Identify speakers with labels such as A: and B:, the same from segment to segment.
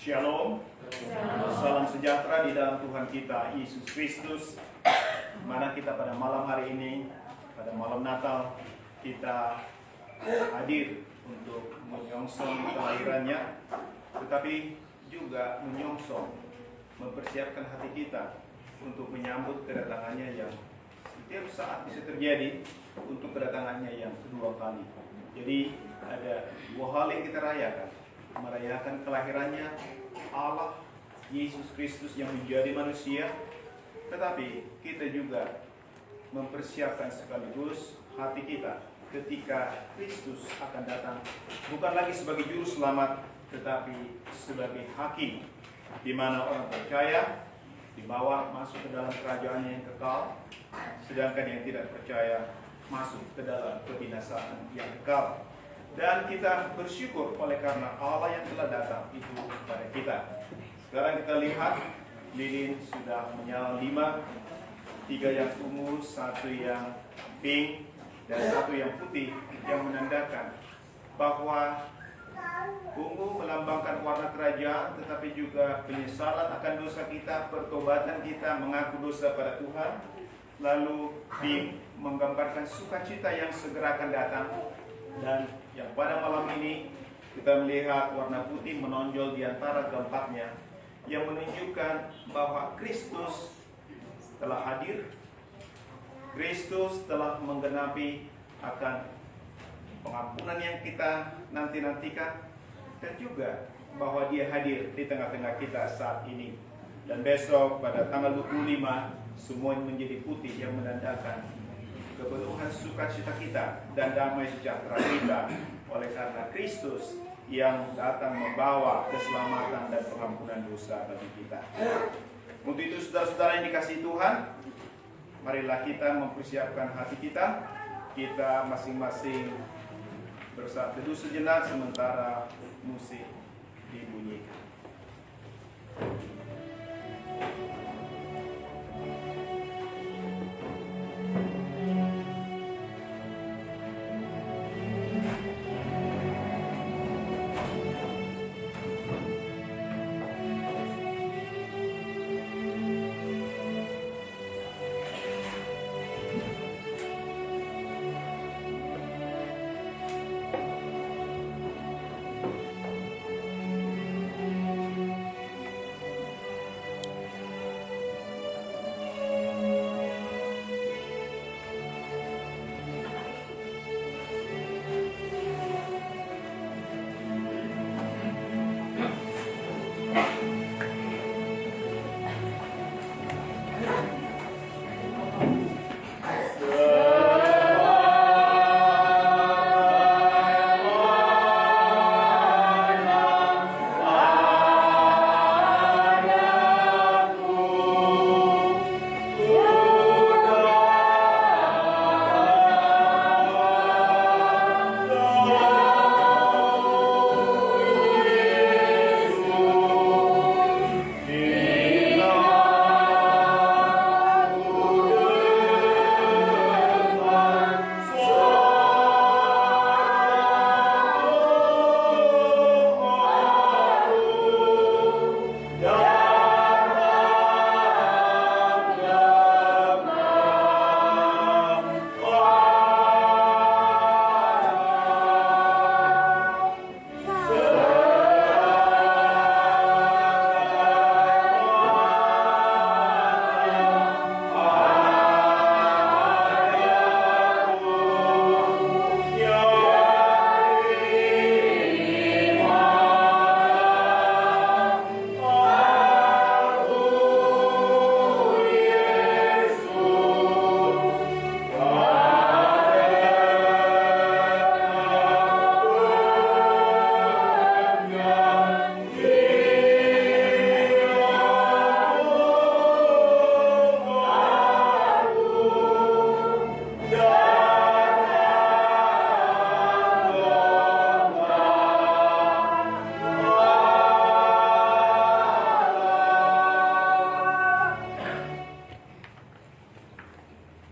A: Shalom. Salam sejahtera di dalam Tuhan kita Yesus Kristus. Mana kita pada malam hari ini, pada malam Natal, kita hadir untuk menyongsong kelahirannya, tetapi juga menyongsong, mempersiapkan hati kita untuk menyambut kedatangannya yang setiap saat bisa terjadi, untuk kedatangannya yang kedua kali. Jadi ada dua hal yang kita rayakan. Merayakan kelahirannya Allah Yesus Kristus yang menjadi manusia, tetapi kita juga mempersiapkan sekaligus hati kita ketika Kristus akan datang, bukan lagi sebagai juru selamat, tetapi sebagai hakim, di mana orang percaya dibawa masuk ke dalam kerajaannya yang kekal, sedangkan yang tidak percaya masuk ke dalam kebinasaan yang kekal. Dan kita bersyukur oleh karena Allah yang telah datang itu kepada kita. Sekarang kita lihat lilin sudah menyala 5, 3 yang ungu, 1 yang pink, dan 1 yang putih, yang menandakan bahwa ungu melambangkan warna kerajaan, tetapi juga penyesalan akan dosa kita, pertobatan kita, mengaku dosa pada Tuhan. Lalu pink menggambarkan sukacita yang segera akan datang. Dan yang pada malam ini kita melihat warna putih menonjol di antara keempatnya, yang menunjukkan bahwa Kristus telah hadir, Kristus telah menggenapi akan pengampunan yang kita nanti-nantikan, dan juga bahwa Dia hadir di tengah-tengah kita saat ini. Dan besok pada tanggal 25 semua menjadi putih, yang menandakan kepenuhan sukacita kita dan damai sejahtera kita, oleh karena Kristus yang datang membawa keselamatan dan pengampunan dosa bagi kita. Untuk itu saudara-saudara yang dikasihi Tuhan, marilah kita mempersiapkan hati kita. Kita masing-masing bersatu teduh sejenak sementara musik dibunyikan.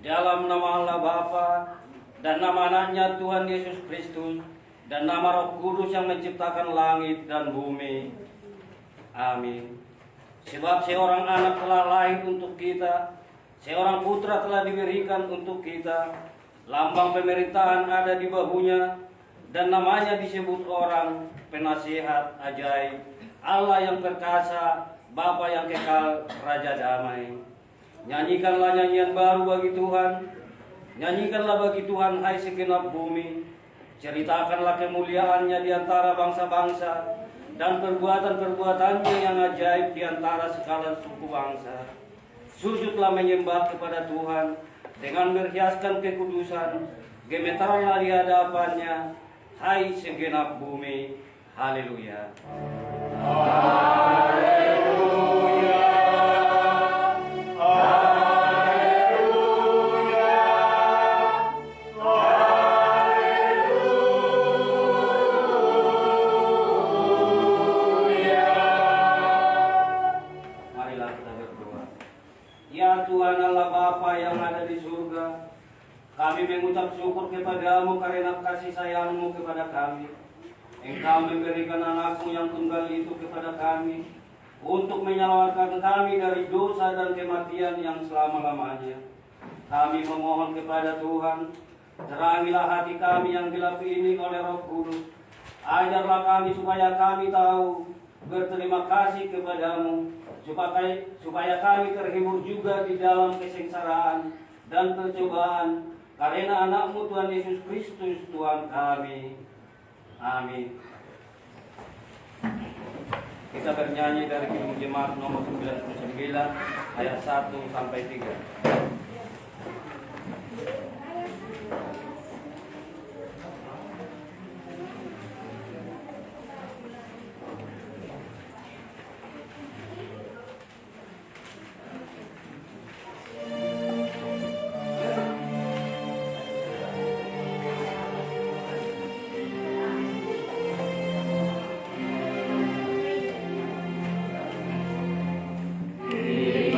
B: dalam nama Allah Bapa dan nama anaknya Tuhan Yesus Kristus dan nama Roh Kudus yang menciptakan langit dan bumi. Amin. Sebab seorang anak telah lahir untuk kita, seorang putra telah diberikan untuk kita, lambang pemerintahan ada di bahunya, dan namanya disebut orang penasihat ajaib, Allah yang perkasa, Bapa yang kekal, Raja damai. Nyanyikanlah nyanyian baru bagi Tuhan, nyanyikanlah bagi Tuhan hai segenap bumi. Ceritakanlah kemuliaannya di antara bangsa-bangsa dan perbuatan-perbuatannya yang ajaib di antara segala suku bangsa. Sujudlah menyembah kepada Tuhan dengan berhiaskan kekudusan, gemetarlah di hadapannya hai segenap bumi. Haleluya.
A: Haleluya. Haleluya. Haleluya.
B: Marilah kita berdoa. Ya Tuhan Allah Bapa yang ada di surga, kami mengucap syukur kepadamu karena kasih sayang-Mu kepada kami. Engkau memberikan anak-Mu yang tunggal itu kepada kami untuk menyelamatkan kami dari dosa dan kematian yang selama-lamanya. Kami memohon kepada Tuhan, terangilah hati kami yang gelap ini oleh Roh Kudus. Ajarlah kami supaya kami tahu berterima kasih kepadamu, supaya kami terhibur juga di dalam kesengsaraan dan percobaan karena anak-Mu Tuhan Yesus Kristus Tuhan kami. Amin. Kita bernyanyi dari Kidung Jemaat nomor 99 ayat 1 sampai 3.
A: Di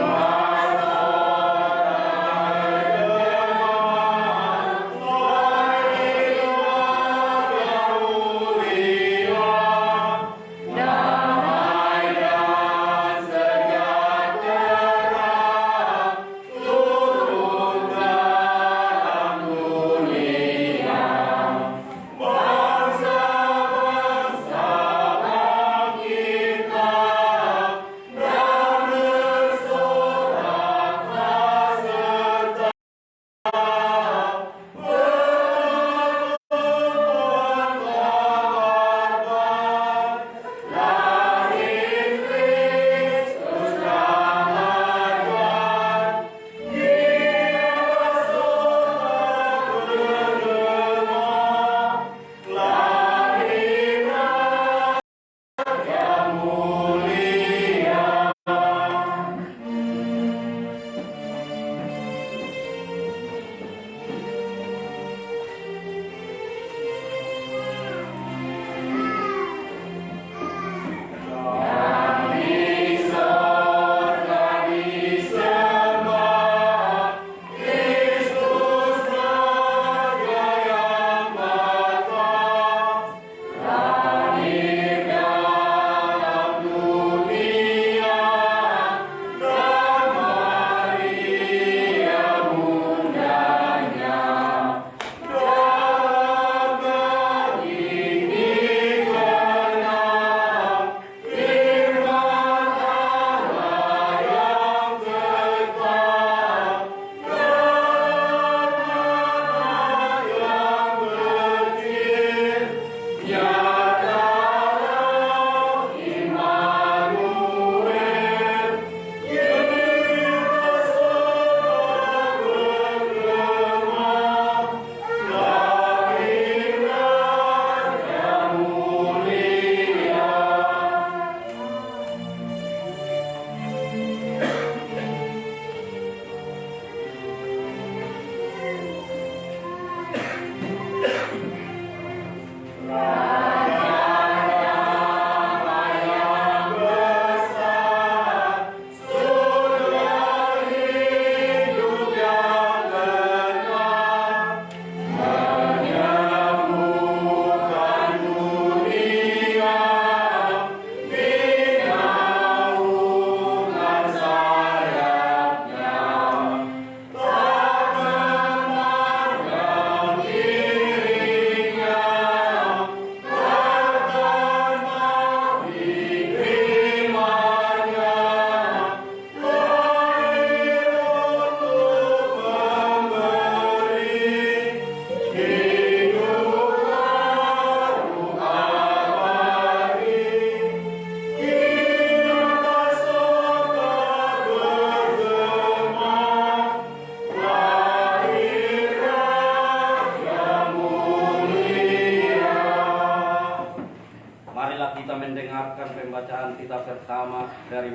B: pertama dari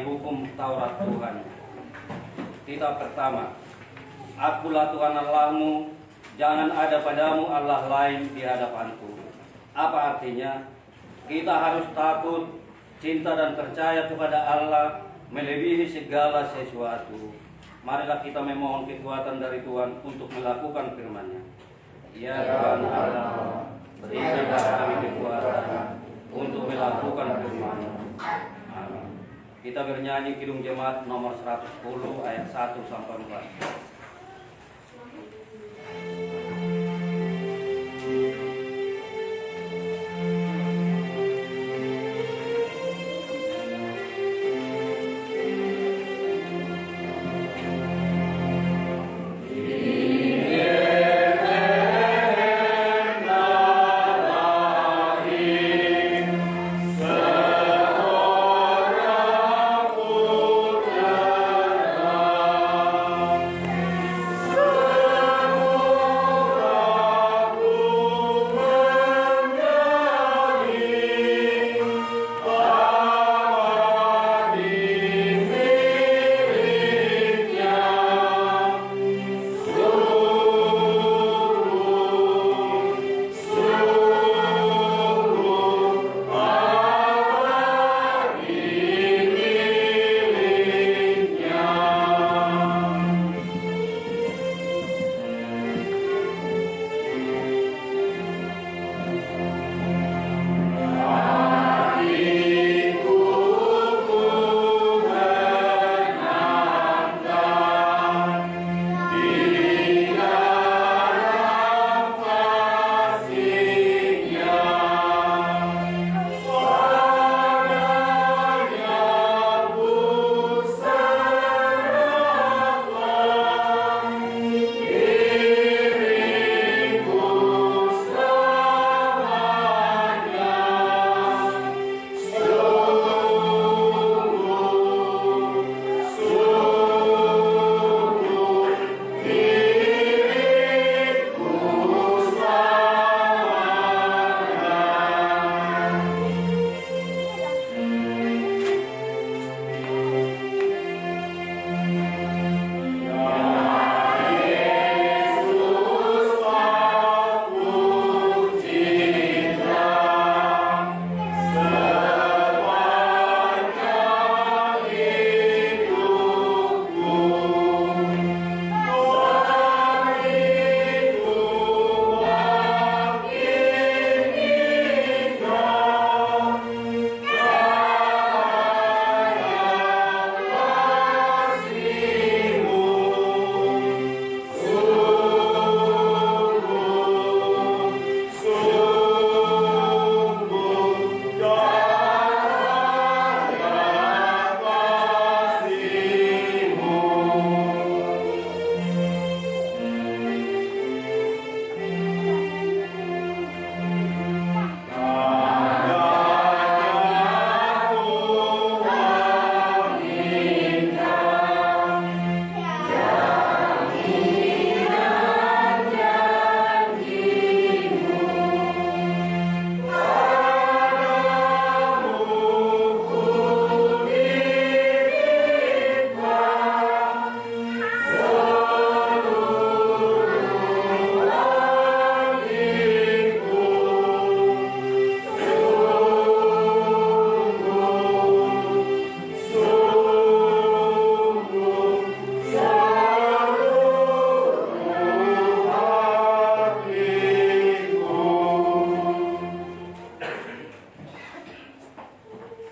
B: hukum Taurat Tuhan. Kitab pertama. Akulah Tuhan Allahmu, jangan ada padamu Allah lain di hadapanku. Apa artinya? Kita harus takut, cinta dan percaya kepada Allah melebihi segala sesuatu. Marilah kita memohon kekuatan dari Tuhan untuk melakukan firman-Nya. Ya Tuhan Allah, berikan kami kekuatan untuk melakukan firman-Nya. Amin. Kita bernyanyi Kidung Jemaat nomor 110 ayat 1 sampai 4.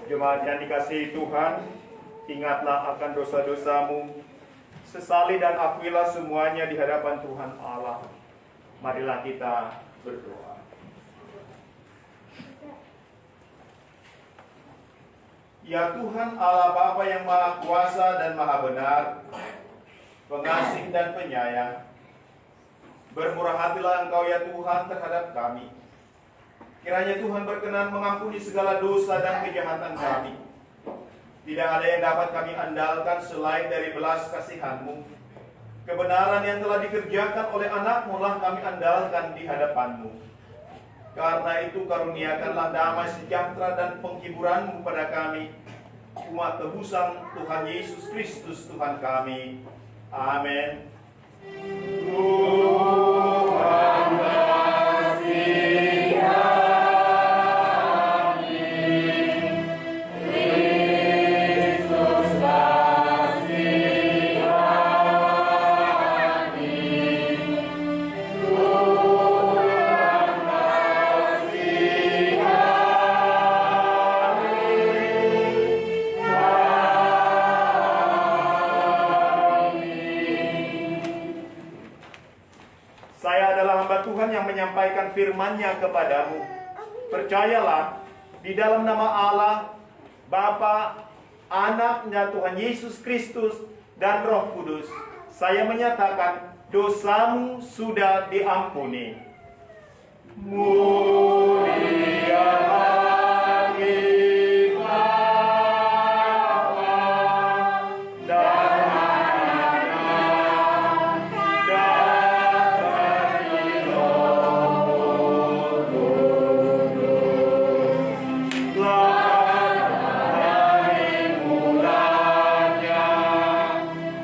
A: Jemaat yang dikasihi Tuhan, ingatlah akan dosa-dosamu, sesali dan akuilah semuanya di hadapan Tuhan Allah. Marilah kita berdoa. Ya Tuhan Allah Bapa yang Maha Kuasa dan Maha Benar, pengasih dan penyayang, bermurah hatilah Engkau ya Tuhan terhadap kami. Kiranya Tuhan berkenan mengampuni segala dosa dan kejahatan kami. Tidak ada yang dapat kami andalkan selain dari belas kasihan-Mu. Kebenaran yang telah dikerjakan oleh anak-Mu lah kami andalkan di hadapan-Mu. Karena itu karuniakanlah damai sejahtera dan penghiburan-Mu pada kami, umat tebusan Tuhan Yesus Kristus Tuhan kami. Amin. Tuhan kasih kami, Kristus kasih kami, Tuhan kasih Saya adalah hamba Tuhan yang menyampaikan firman-Nya kepadamu. Percayalah, di dalam nama Allah, Bapa, Anak-Nya Tuhan Yesus Kristus, dan Roh Kudus, saya menyatakan dosamu sudah diampuni. Mulia bagi Bapa dan Anak dan bagi Roh Kudus. Dari mulanya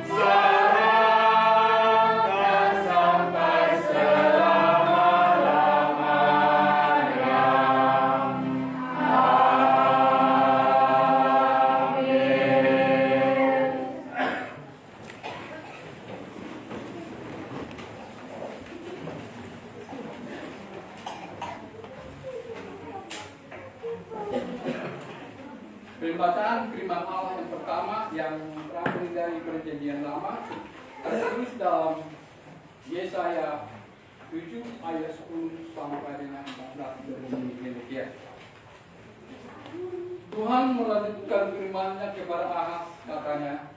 A: sekarang dan sampai selama-lamanya. Amin.
C: Pembacaan firman Allah yang pertama yang terambil dari Perjanjian Lama tertulis dalam Yesaya 7 ayat 10 sampai dengan 14 berbunyi demikian. Tuhan melanjutkan firman-Nya kepada Ahaz, katanya,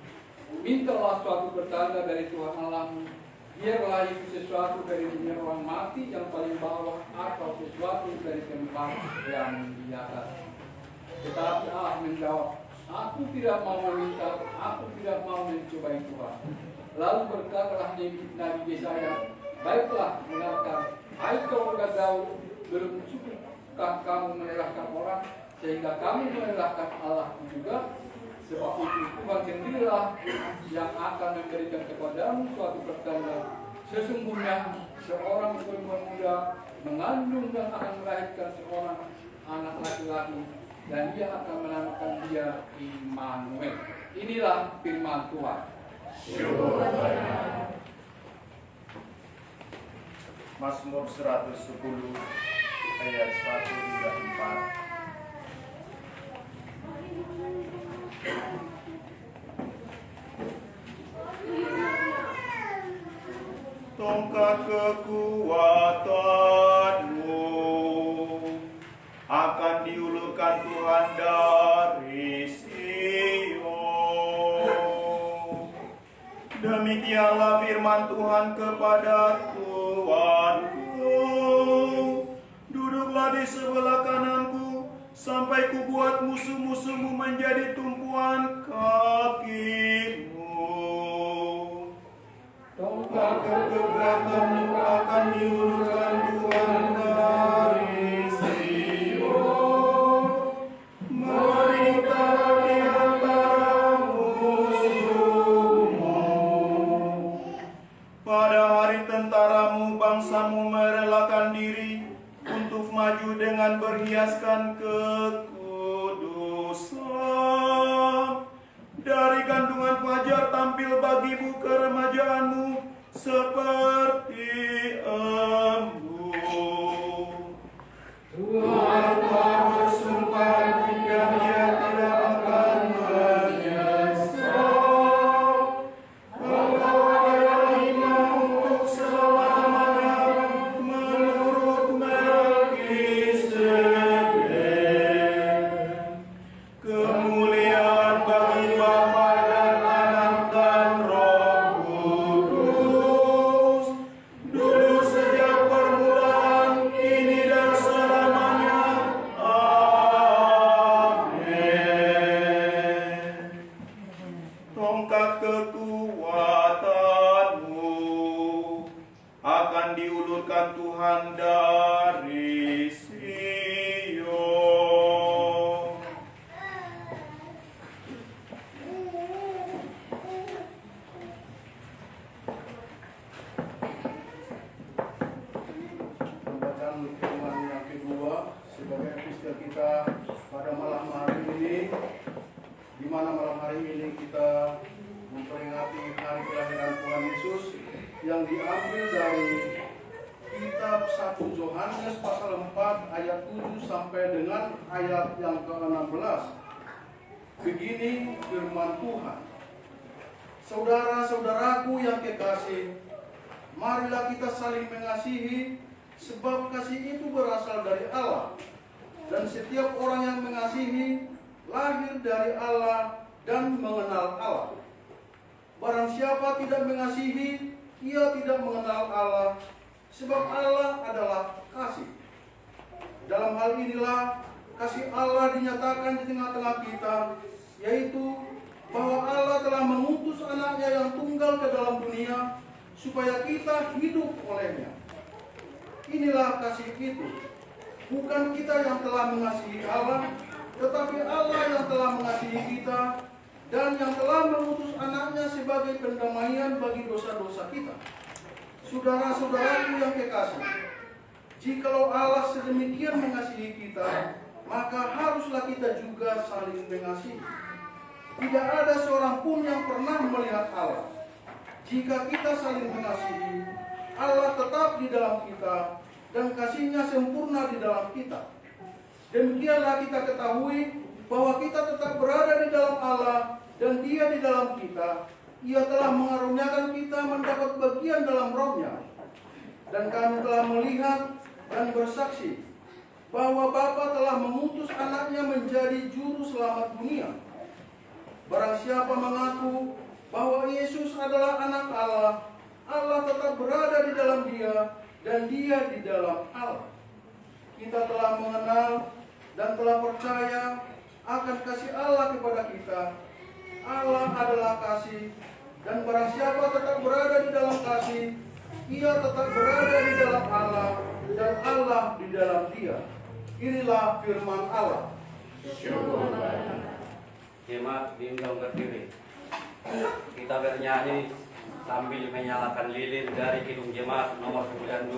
C: mintalah suatu pertanda dari Tuhan Allahmu, biarlah itu sesuatu dari dunia orang mati yang paling bawah atau sesuatu dari tempat yang di atas. Tetapi Allah menjawab, aku tidak mau meminta, aku tidak mau mencobai Tuhan. Lalu berkatalah Nabi Yesaya, baiklah, benarkah, hai keluarga Daud, belum cukupkah kamu melelahkan orang, sehingga kami melelahkan Allah juga? Sebab itu Tuhan sendirilah yang akan memberikan kepadamu suatu pertanda. Sesungguhnya seorang perempuan muda mengandung dan akan melahirkan seorang anak laki-laki, dan dia akan menamakan dia Immanuel. Inilah firman Tuhan.
A: Mazmur 110 ayat 1 hingga 4. Tongkat kekuatanmu akan diulurkan Tuhan dari Sion. Demikianlah firman Tuhan kepada Tuanku, duduklah di sebelah kananku, sampai kubuat musuh-musuhmu menjadi tumpuan kakimu. Tongkat kekuatanmu akan diulurkan Tuhan dari Sion. Memerintah di antara musuhmu. Pada hari tentaramu, bangsamu merelakan diri untuk maju dengan berhiaskan kekudusan. Dari kandungan fajar tampil bagimu keremajaanmu seperti embun. Tuhan telah bersumpah jika Dia tidak akan menyesal. Engkau adalah imam untuk selamanya menurut Melkisedek. Kemuliaan bagi Bapa dan Anak dan Roh Kudus, dulu sejak permulaan, kini dan selamanya. Amin. Tongkat kekuatanmu akan diulurkan Tuhan dari
D: yang diambil dari kitab 1 Yohanes pasal 4 ayat 7 sampai dengan ayat yang ke-16. Begini firman Tuhan. Saudara-saudaraku yang kekasih, marilah kita saling mengasihi, sebab kasih itu berasal dari Allah. Dan setiap orang yang mengasihi lahir dari Allah dan mengenal Allah. Barang siapa tidak mengasihi, ia tidak mengenal Allah, sebab Allah adalah kasih. Dalam hal inilah kasih Allah dinyatakan di tengah-tengah kita, yaitu bahwa Allah telah mengutus anaknya yang tunggal ke dalam dunia, supaya kita hidup olehnya. Inilah kasih itu. Bukan kita yang telah mengasihi Allah, tetapi Allah yang telah mengasihi kita, dan yang telah mengutus anaknya sebagai pendamaian bagi dosa-dosa kita. Saudara-saudaraku yang kekasih, jikalau Allah sedemikian mengasihi kita, maka haruslah kita juga saling mengasihi. Tidak ada seorang pun yang pernah melihat Allah. Jika kita saling mengasihi, Allah tetap di dalam kita, dan kasih-Nya sempurna di dalam kita. Demikianlah kita ketahui bahwa kita tetap berada di dalam Allah dan Dia di dalam kita. Ia telah mengaruniakan kita mendapat bagian dalam Roh-Nya. Dan kami telah melihat dan bersaksi bahwa Bapa telah mengutus anaknya menjadi juru selamat dunia. Barang siapa mengaku bahwa Yesus adalah anak Allah, Allah tetap berada di dalam Dia dan Dia di dalam Allah. Kita telah mengenal dan telah percaya akan kasih Allah kepada kita. Allah adalah kasih, dan barang siapa tetap berada di dalam kasih, ia tetap berada di dalam Allah, dan Allah di dalam Dia. Inilah firman Allah.
B: Jemaat diundang berdiri. Kita bernyanyi sambil menyalakan lilin dari Kidung Jemaat nomor 92.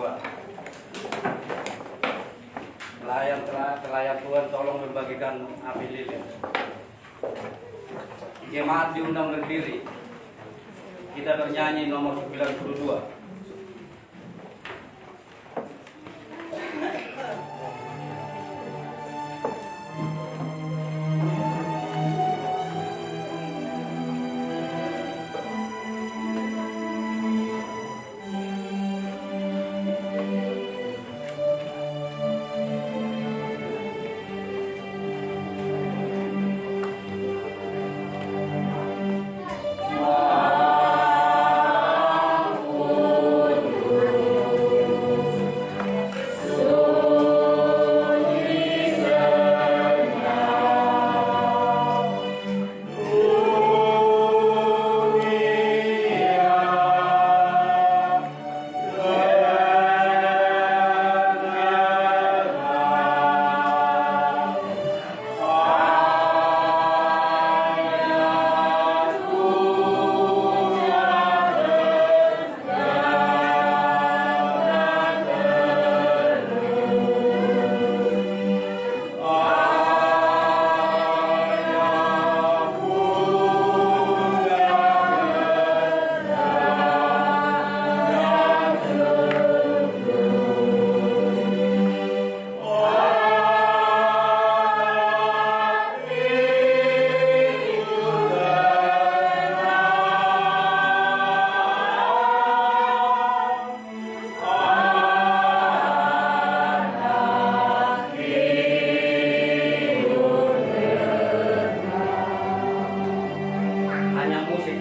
B: Pelayan Tuhan tolong membagikan api lilin. Jemaat diundang berdiri. Kita bernyanyi nomor 92.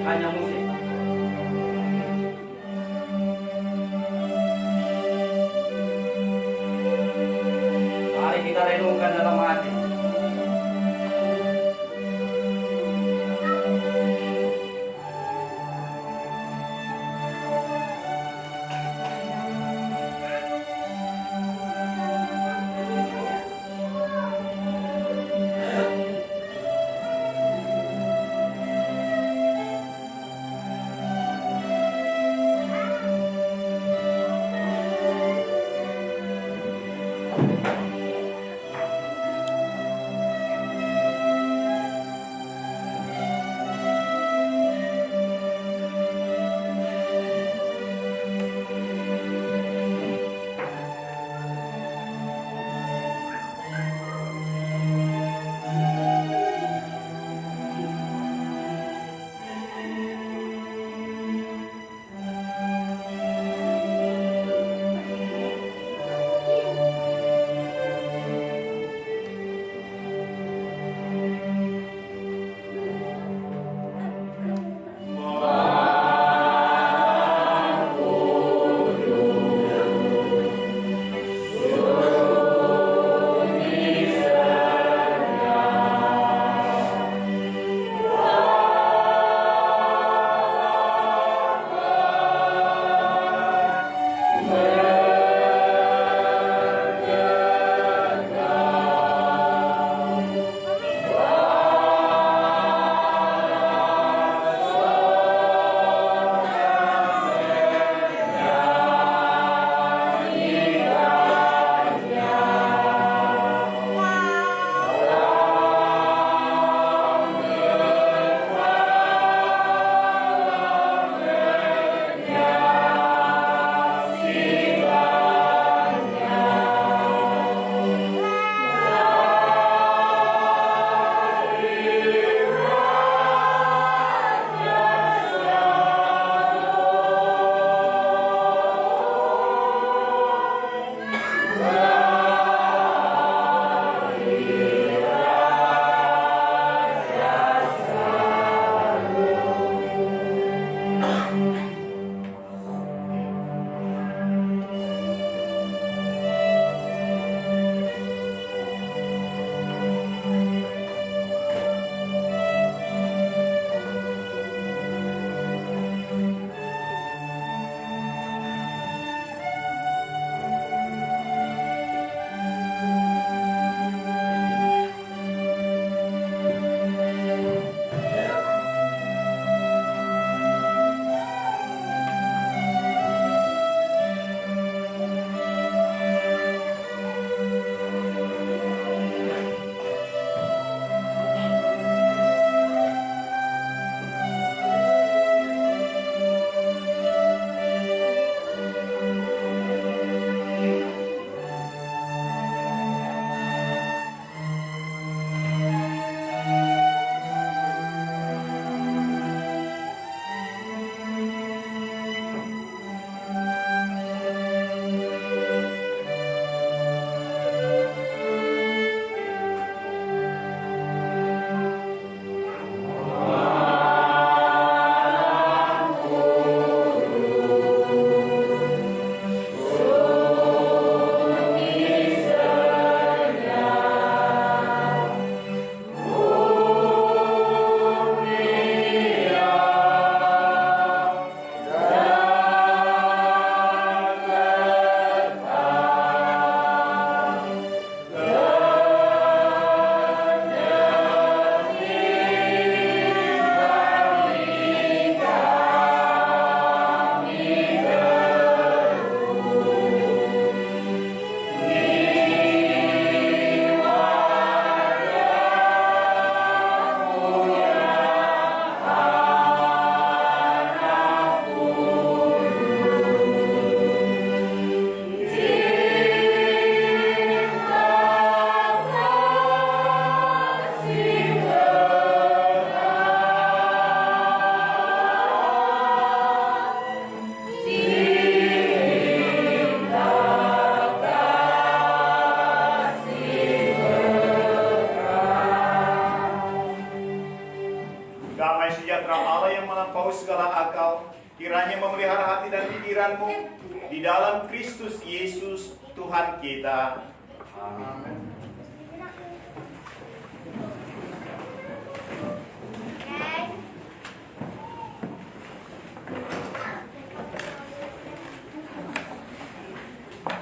B: Hanya musik. Mari kita renungkan dalam hati.
A: hati dan pikiranmu di dalam Kristus Yesus Tuhan kita.
B: Amin.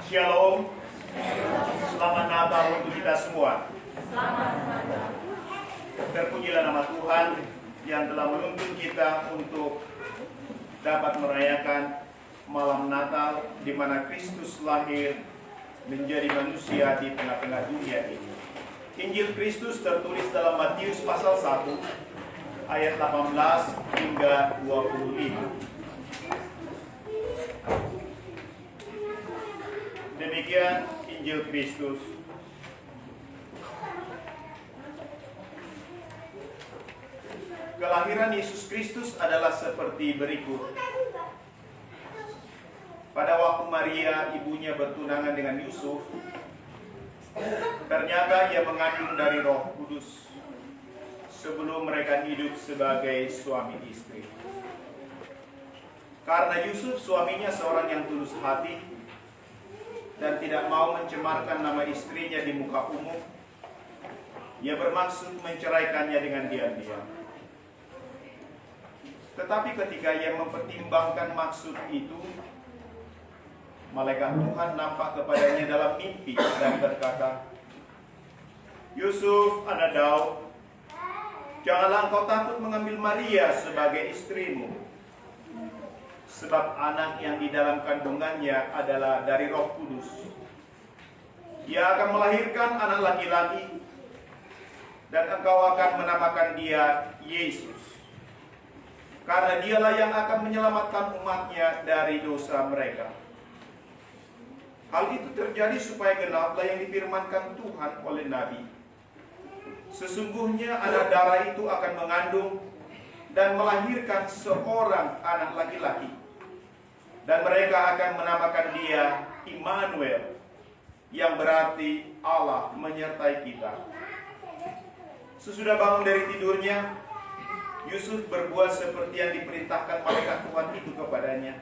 A: Shalom. Selamat Natal untuk kita semua. Terpujilah nama Tuhan yang telah menuntun kita untuk dapat merayakan malam Natal di mana Kristus lahir menjadi manusia di tengah-tengah dunia ini. Injil Kristus tertulis dalam Matius pasal 1 ayat 18 hingga 25. Demikian Injil Kristus. Kelahiran Yesus Kristus adalah seperti berikut. Pada waktu Maria ibunya bertunangan dengan Yusuf, ternyata ia mengandung dari Roh Kudus sebelum mereka hidup sebagai suami istri. Karena Yusuf suaminya seorang yang tulus hati dan tidak mau mencemarkan nama istrinya di muka umum, ia bermaksud menceraikannya dengan diam-diam. Tetapi ketika ia mempertimbangkan maksud itu, malaikat Tuhan nampak kepadanya dalam mimpi dan berkata, "Yusuf, anak Daud, janganlah engkau takut mengambil Maria sebagai istrimu, sebab anak yang di dalam kandungannya adalah dari Roh Kudus. Ia akan melahirkan anak laki-laki, dan engkau akan menamakan dia Yesus, karena dialah yang akan menyelamatkan umatnya dari dosa mereka." Hal itu terjadi supaya genaplah yang difirmankan Tuhan oleh Nabi. Sesungguhnya anak darah itu akan mengandung dan melahirkan seorang anak laki-laki, dan mereka akan menamakan dia Immanuel, yang berarti Allah menyertai kita. Sesudah bangun dari tidurnya, Yusuf berbuat seperti yang diperintahkan malaikat Tuhan itu kepadanya.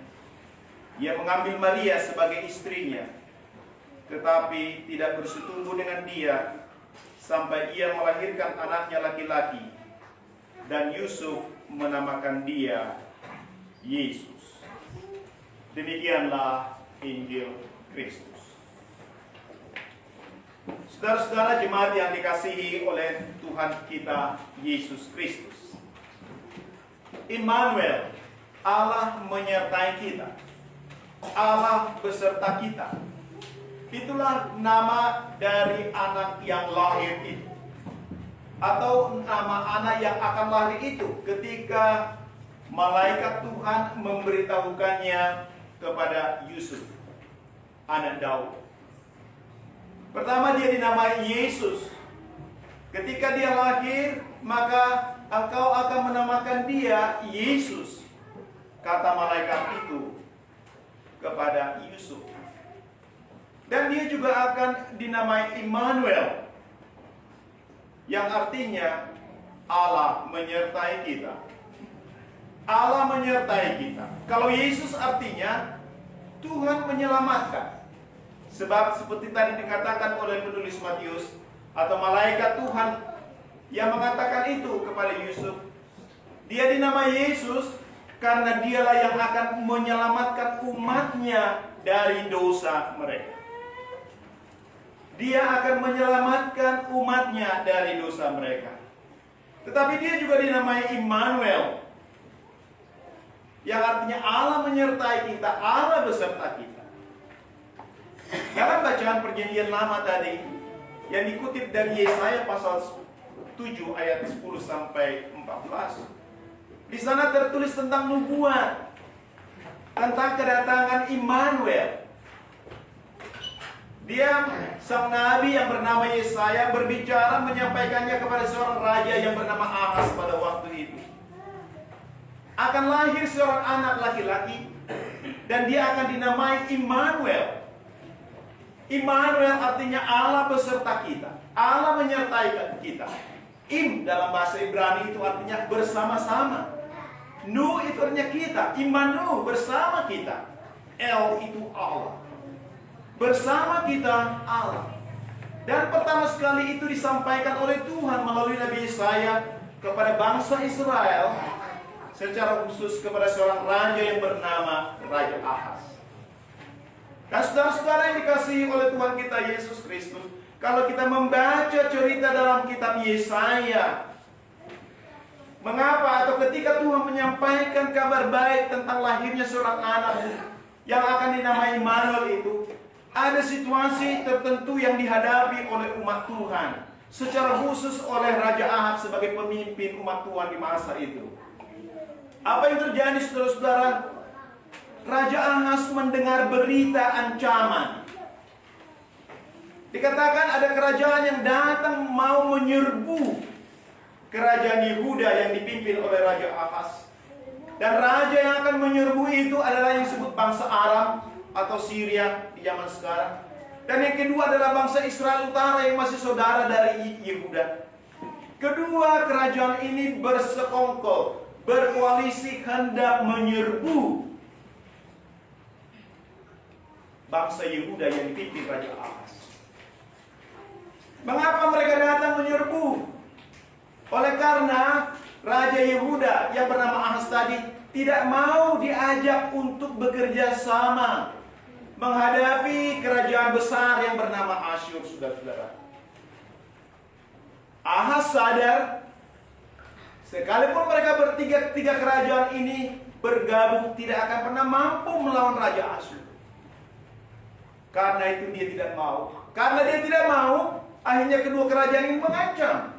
A: Ia mengambil Maria sebagai istrinya, tetapi tidak bersetubuh dengan dia sampai ia melahirkan anaknya laki-laki, dan Yusuf menamakan dia Yesus. Demikianlah Injil Kristus. Saudara-saudara jemaat yang dikasihi oleh Tuhan kita Yesus Kristus, Immanuel, Allah menyertai kita, Allah beserta kita. Itulah nama dari anak yang lahir itu, atau nama anak yang akan lahir itu ketika malaikat Tuhan memberitahukannya kepada Yusuf, anak Daud. Pertama dia dinamai Yesus. Ketika dia lahir, maka engkau akan menamakan dia Yesus, kata malaikat itu kepada Yusuf. Dan dia juga akan dinamai Immanuel, yang artinya Allah menyertai kita. Allah menyertai kita. Kalau Yesus artinya Tuhan menyelamatkan. Sebab seperti tadi dikatakan oleh penulis Matius, atau malaikat Tuhan yang mengatakan itu kepada Yusuf, dia dinamai Yesus karena dialah yang akan menyelamatkan umatnya dari dosa mereka. Dia akan menyelamatkan umatnya dari dosa mereka. Tetapi dia juga dinamai Immanuel, yang artinya Allah menyertai kita, Allah beserta kita. Dalam bacaan perjanjian lama tadi, yang dikutip dari Yesaya pasal 7 ayat 10 sampai 14, di sana tertulis tentang nubuat, tentang kedatangan Immanuel. Dia, sang nabi yang bernama Yesaya, berbicara menyampaikannya kepada seorang raja yang bernama Ahaz pada waktu itu. Akan lahir seorang anak laki-laki, dan dia akan dinamai Immanuel. Immanuel artinya Allah beserta kita, Allah menyertai kita. Im dalam bahasa Ibrani itu artinya bersama-sama. Nu itu artinya kita, Imanu bersama kita. El itu Allah. Bersama kita Allah. Dan pertama sekali itu disampaikan oleh Tuhan melalui Nabi Yesaya kepada bangsa Israel, secara khusus kepada seorang raja yang bernama Raja Ahaz. Dan saudara-saudara yang dikasihi oleh Tuhan kita Yesus Kristus, kalau kita membaca cerita dalam kitab Yesaya, mengapa atau ketika Tuhan menyampaikan kabar baik tentang lahirnya seorang anak yang akan dinamai Immanuel itu, ada situasi tertentu yang dihadapi oleh umat Tuhan, secara khusus oleh Raja Ahab sebagai pemimpin umat Tuhan di masa itu. Apa yang terjadi, saudara-saudara? Raja Ahaz mendengar berita ancaman. Dikatakan ada kerajaan yang datang mau menyerbu kerajaan Yehuda yang dipimpin oleh Raja Ahaz. Dan raja yang akan menyerbu itu adalah yang disebut bangsa Aram atau Syria di zaman sekarang. Dan yang kedua adalah bangsa Israel Utara yang masih saudara dari Yehuda. Kedua kerajaan ini bersekongkol, berkoalisi hendak menyerbu bangsa Yehuda yang dipimpin Raja Ahaz. Mengapa mereka datang menyerbu? Oleh karena Raja Yehuda yang bernama Ahaz tadi tidak mau diajak untuk bekerja sama menghadapi kerajaan besar yang bernama Asyur, saudara-saudara. Ahaz sadar, sekalipun mereka tiga kerajaan ini bergabung, tidak akan pernah mampu melawan Raja Asyur. Karena itu dia tidak mau. Karena dia tidak mau, akhirnya kedua kerajaan ini mengancam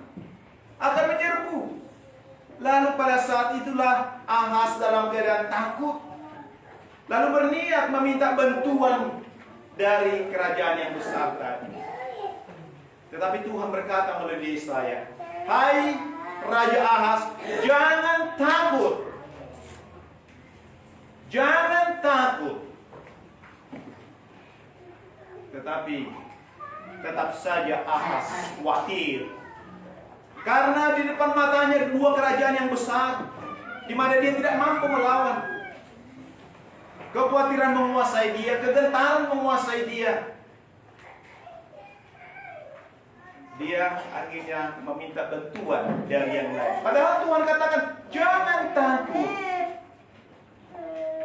A: akan menyerbu. Lalu pada saat itulah Ahaz dalam keadaan takut, lalu berniat meminta bantuan dari kerajaan yang besar tadi. Tetapi Tuhan berkata melalui Yesaya, "Hai Raja Ahaz, jangan takut. Jangan takut. Tetapi tetap saja Ahaz khawatir. Karena di depan matanya dua kerajaan yang besar, di mana dia tidak mampu melawan. Kekhawatiran menguasai dia, kegentaran menguasai dia. Dia akhirnya meminta bantuan dari yang lain. Padahal Tuhan katakan, jangan takut.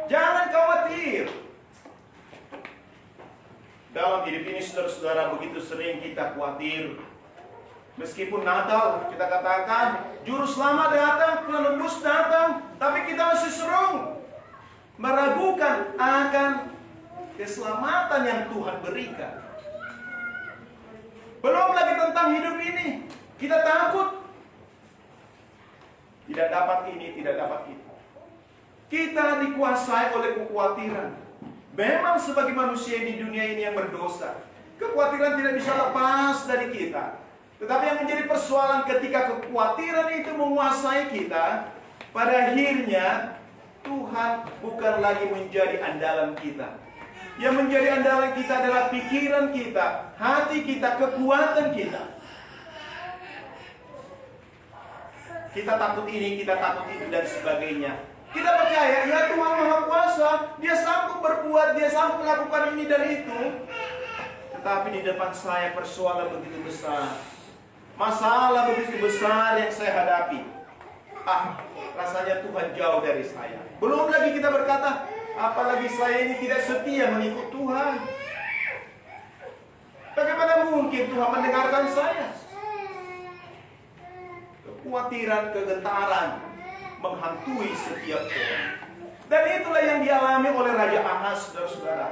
A: Jangan khawatir. Dalam hidup ini, saudara-saudara, begitu sering kita khawatir. Meskipun Natal, kita katakan, Juru Selamat datang, Penebus datang, tapi kita masih serung meragukan akan keselamatan yang Tuhan berikan. Belum lagi tentang hidup ini, kita takut. Tidak dapat ini, tidak dapat itu. Kita dikuasai oleh kekhawatiran. Memang sebagai manusia di dunia ini yang berdosa, kekhawatiran tidak bisa lepas dari kita. Tetapi yang menjadi persoalan ketika kekhawatiran itu menguasai kita, pada akhirnya Tuhan bukan lagi menjadi andalan kita. Yang menjadi andalan kita adalah pikiran kita, hati kita, kekuatan kita. Kita takut ini, kita takut itu, dan sebagainya. Kita percaya, ya Tuhan Maha Kuasa, Dia sanggup berbuat, Dia sanggup melakukan ini dan itu. Tetapi di depan saya persoalan begitu besar, masalah begitu besar yang saya hadapi. Rasanya Tuhan jauh dari saya. Belum lagi kita berkata, apalagi saya ini tidak setia mengikut Tuhan. Bagaimana mungkin Tuhan mendengarkan saya? Kekhawatiran, kegentaran menghantui setiap orang. Dan itulah yang dialami oleh Raja Ahaz, saudara-saudara.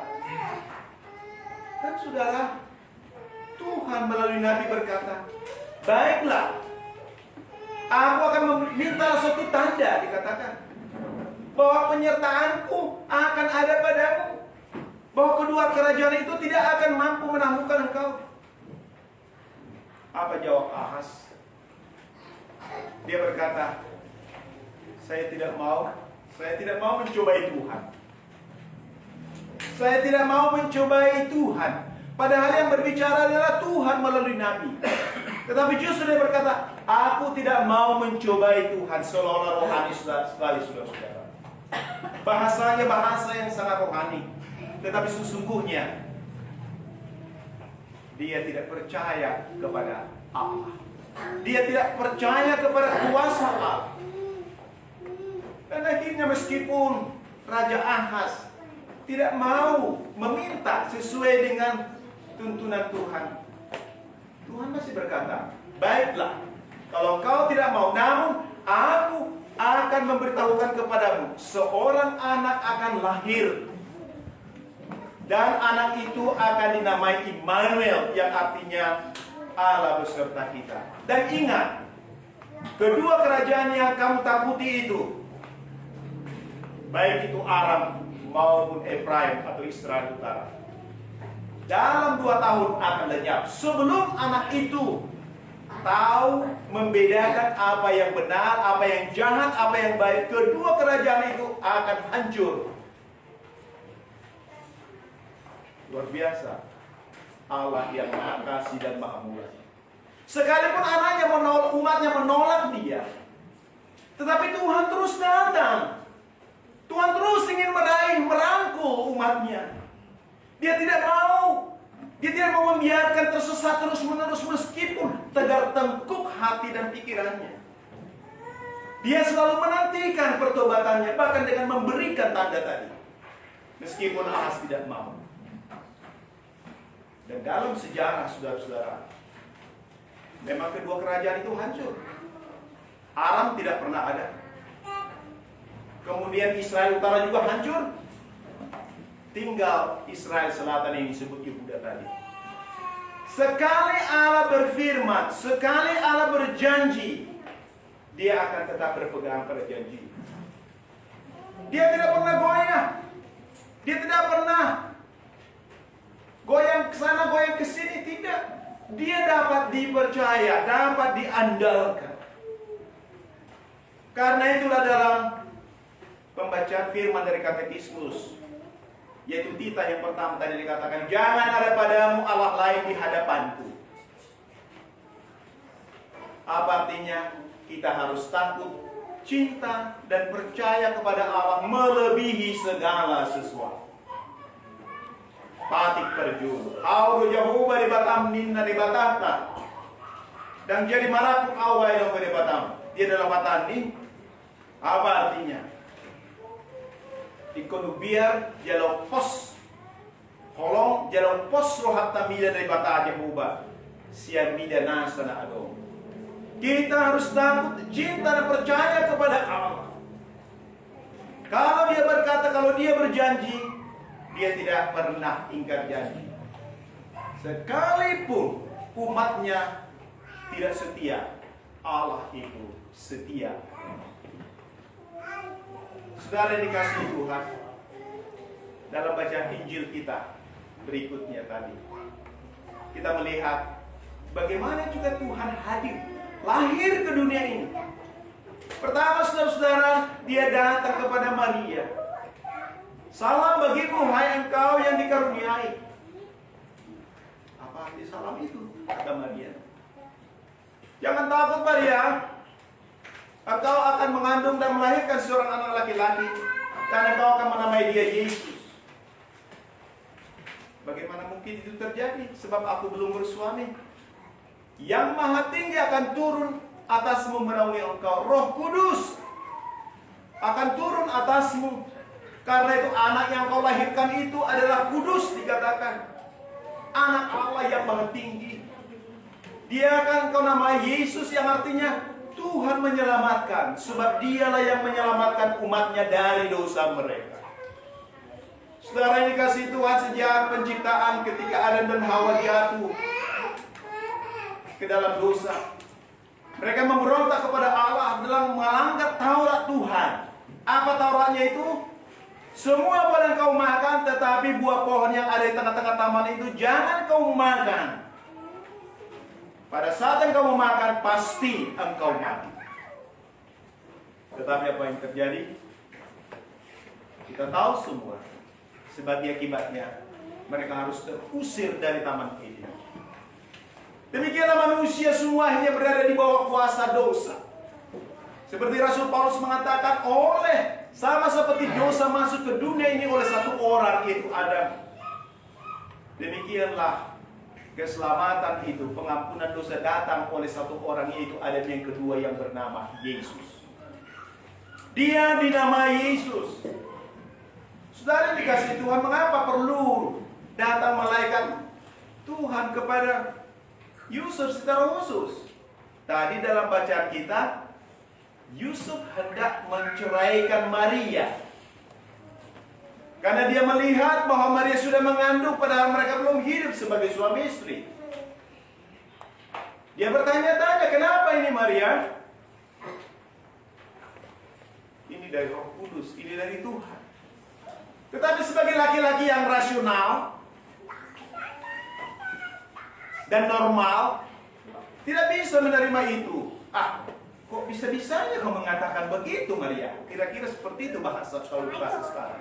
A: Dan saudara, Tuhan melalui Nabi berkata, baiklah, aku akan meminta suatu tanda, dikatakan, bahwa penyertaanku akan ada padamu, bahwa kedua kerajaan itu tidak akan mampu menaklukkan engkau. Apa jawab Ahaz? Dia berkata, saya tidak mau mencobai Tuhan. Saya tidak mau mencobai Tuhan. Padahal yang berbicara adalah Tuhan melalui Nabi. Tetapi justru dia berkata, Aku tidak mau mencobai Tuhan seolah-olah rohani sekali, saudara-saudara. Bahasanya bahasa yang sangat rohani, tetapi sesungguhnya dia tidak percaya kepada Allah. Dia tidak percaya kepada kuasa Allah. Dan akhirnya meskipun Raja Ahaz tidak mau meminta sesuai dengan tuntunan Tuhan, Tuhan masih berkata, baiklah, kalau kau tidak mau, namun aku akan memberitahukan kepadamu, seorang anak akan lahir. Dan anak itu akan dinamai Immanuel, yang artinya Allah beserta kita. Dan ingat, kedua kerajaan yang kamu takuti itu, baik itu Aram maupun Efraim atau Israel Utara, dalam 2 tahun akan lenyap. Sebelum anak itu tahu membedakan apa yang benar, apa yang jahat, apa yang baik, kedua kerajaan itu akan hancur. Luar biasa Allah yang Maha Kasih dan Maha Murah. Sekalipun anaknya menolak, umatnya menolak dia, tetapi Tuhan terus datang. Tuhan terus ingin meraih, merangkul umatnya. Dia tidak mau membiarkan tersesat terus-menerus meskipun tegar tengkuk hati dan pikirannya. Dia selalu menantikan pertobatannya, bahkan dengan memberikan tanda tadi, meskipun Ahaz tidak mau. Dan dalam sejarah, saudara-saudara, memang kedua kerajaan itu hancur. Aram tidak pernah ada. Kemudian Israel Utara juga hancur. Tinggal Israel Selatan yang disebut Yehuda tadi. Sekali Allah berfirman, sekali Allah berjanji, dia akan tetap berpegang pada janji. Dia tidak pernah goyah. Dia tidak pernah goyang ke sana, goyang ke sini, tidak. Dia dapat dipercaya, dapat diandalkan. Karena itulah dalam pembacaan firman dari katekismus, yaitu Tita yang pertama tadi dikatakan, jangan ada padamu Allah lain di hadapanku. Apa artinya? Kita harus takut, cinta, dan percaya kepada Allah melebihi segala sesuatu. Patik perjun, audo Yahuba di Batam ninna di Batata, dan jadi maraku awai dong di Batam. Dia dalam Batani. Apa artinya? Ikonu biar jalur pos, holong jalur pos rohat tamida dari Bata Yahuba, sian mida nasana adong. Kita harus takut, cinta, dan percaya kepada Allah. Kalau dia berkata, kalau dia berjanji, dia tidak pernah ingkar janji. Sekalipun umatnya tidak setia, Allah itu setia. Saudara yang dikasihi Tuhan, dalam bacaan Injil kita berikutnya tadi, kita melihat bagaimana juga Tuhan hadir, lahir ke dunia ini. Pertama, saudara-saudara, dia datang kepada Maria. Salam bagimu, hai engkau yang dikaruniai. Apa arti salam itu? Kata Maria. Jangan takut Maria, engkau akan mengandung dan melahirkan seorang anak laki-laki, dan engkau akan menamai dia Yesus. Bagaimana mungkin itu terjadi? Sebab aku belum bersuami. Yang Maha Tinggi akan turun atasmu menaungi engkau. Roh Kudus akan turun atasmu. Karena itu anak yang kau lahirkan itu adalah kudus, dikatakan. Anak Allah yang Maha Tinggi. Dia akan kau namai Yesus, yang artinya Tuhan menyelamatkan. Sebab dialah yang menyelamatkan umatnya dari dosa mereka. Saudara yang dikasihi Tuhan, sejak penciptaan ketika Adam dan Hawa jatuh ke dalam dosa, mereka memberontak kepada Allah dalam melanggar Taurat Tuhan. Apa Tauratnya itu? Semua buah yang kau makan, tetapi buah pohon yang ada di tengah-tengah taman itu jangan kau makan. Pada saat yang kau makan, pasti engkau mati. Tetapi apa yang terjadi? Kita tahu semua. Sebagai akibatnya, mereka harus terusir dari taman Eden. Demikianlah manusia semuanya berada di bawah kuasa dosa. Seperti Rasul Paulus mengatakan, sama seperti dosa masuk ke dunia ini oleh satu orang, yaitu Adam. Demikianlah keselamatan itu, pengampunan dosa datang oleh satu orang, yaitu Adam yang kedua yang bernama Yesus. Dia dinamai Yesus. Saudara dikasih Tuhan, mengapa perlu datang malaikat Tuhan kepada Yusuf secara khusus? Tadi dalam bacaan kita, Yusuf hendak menceraikan Maria. Karena dia melihat bahwa Maria sudah mengandung padahal mereka belum hidup sebagai suami istri. Dia bertanya-tanya, kenapa ini Maria? Ini dari Roh Kudus, ini dari Tuhan. Tetapi sebagai laki-laki yang rasional dan normal, tidak bisa menerima itu. Kok bisa-bisanya kau mengatakan begitu, Maria? Kira-kira seperti itu bahasa sekarang.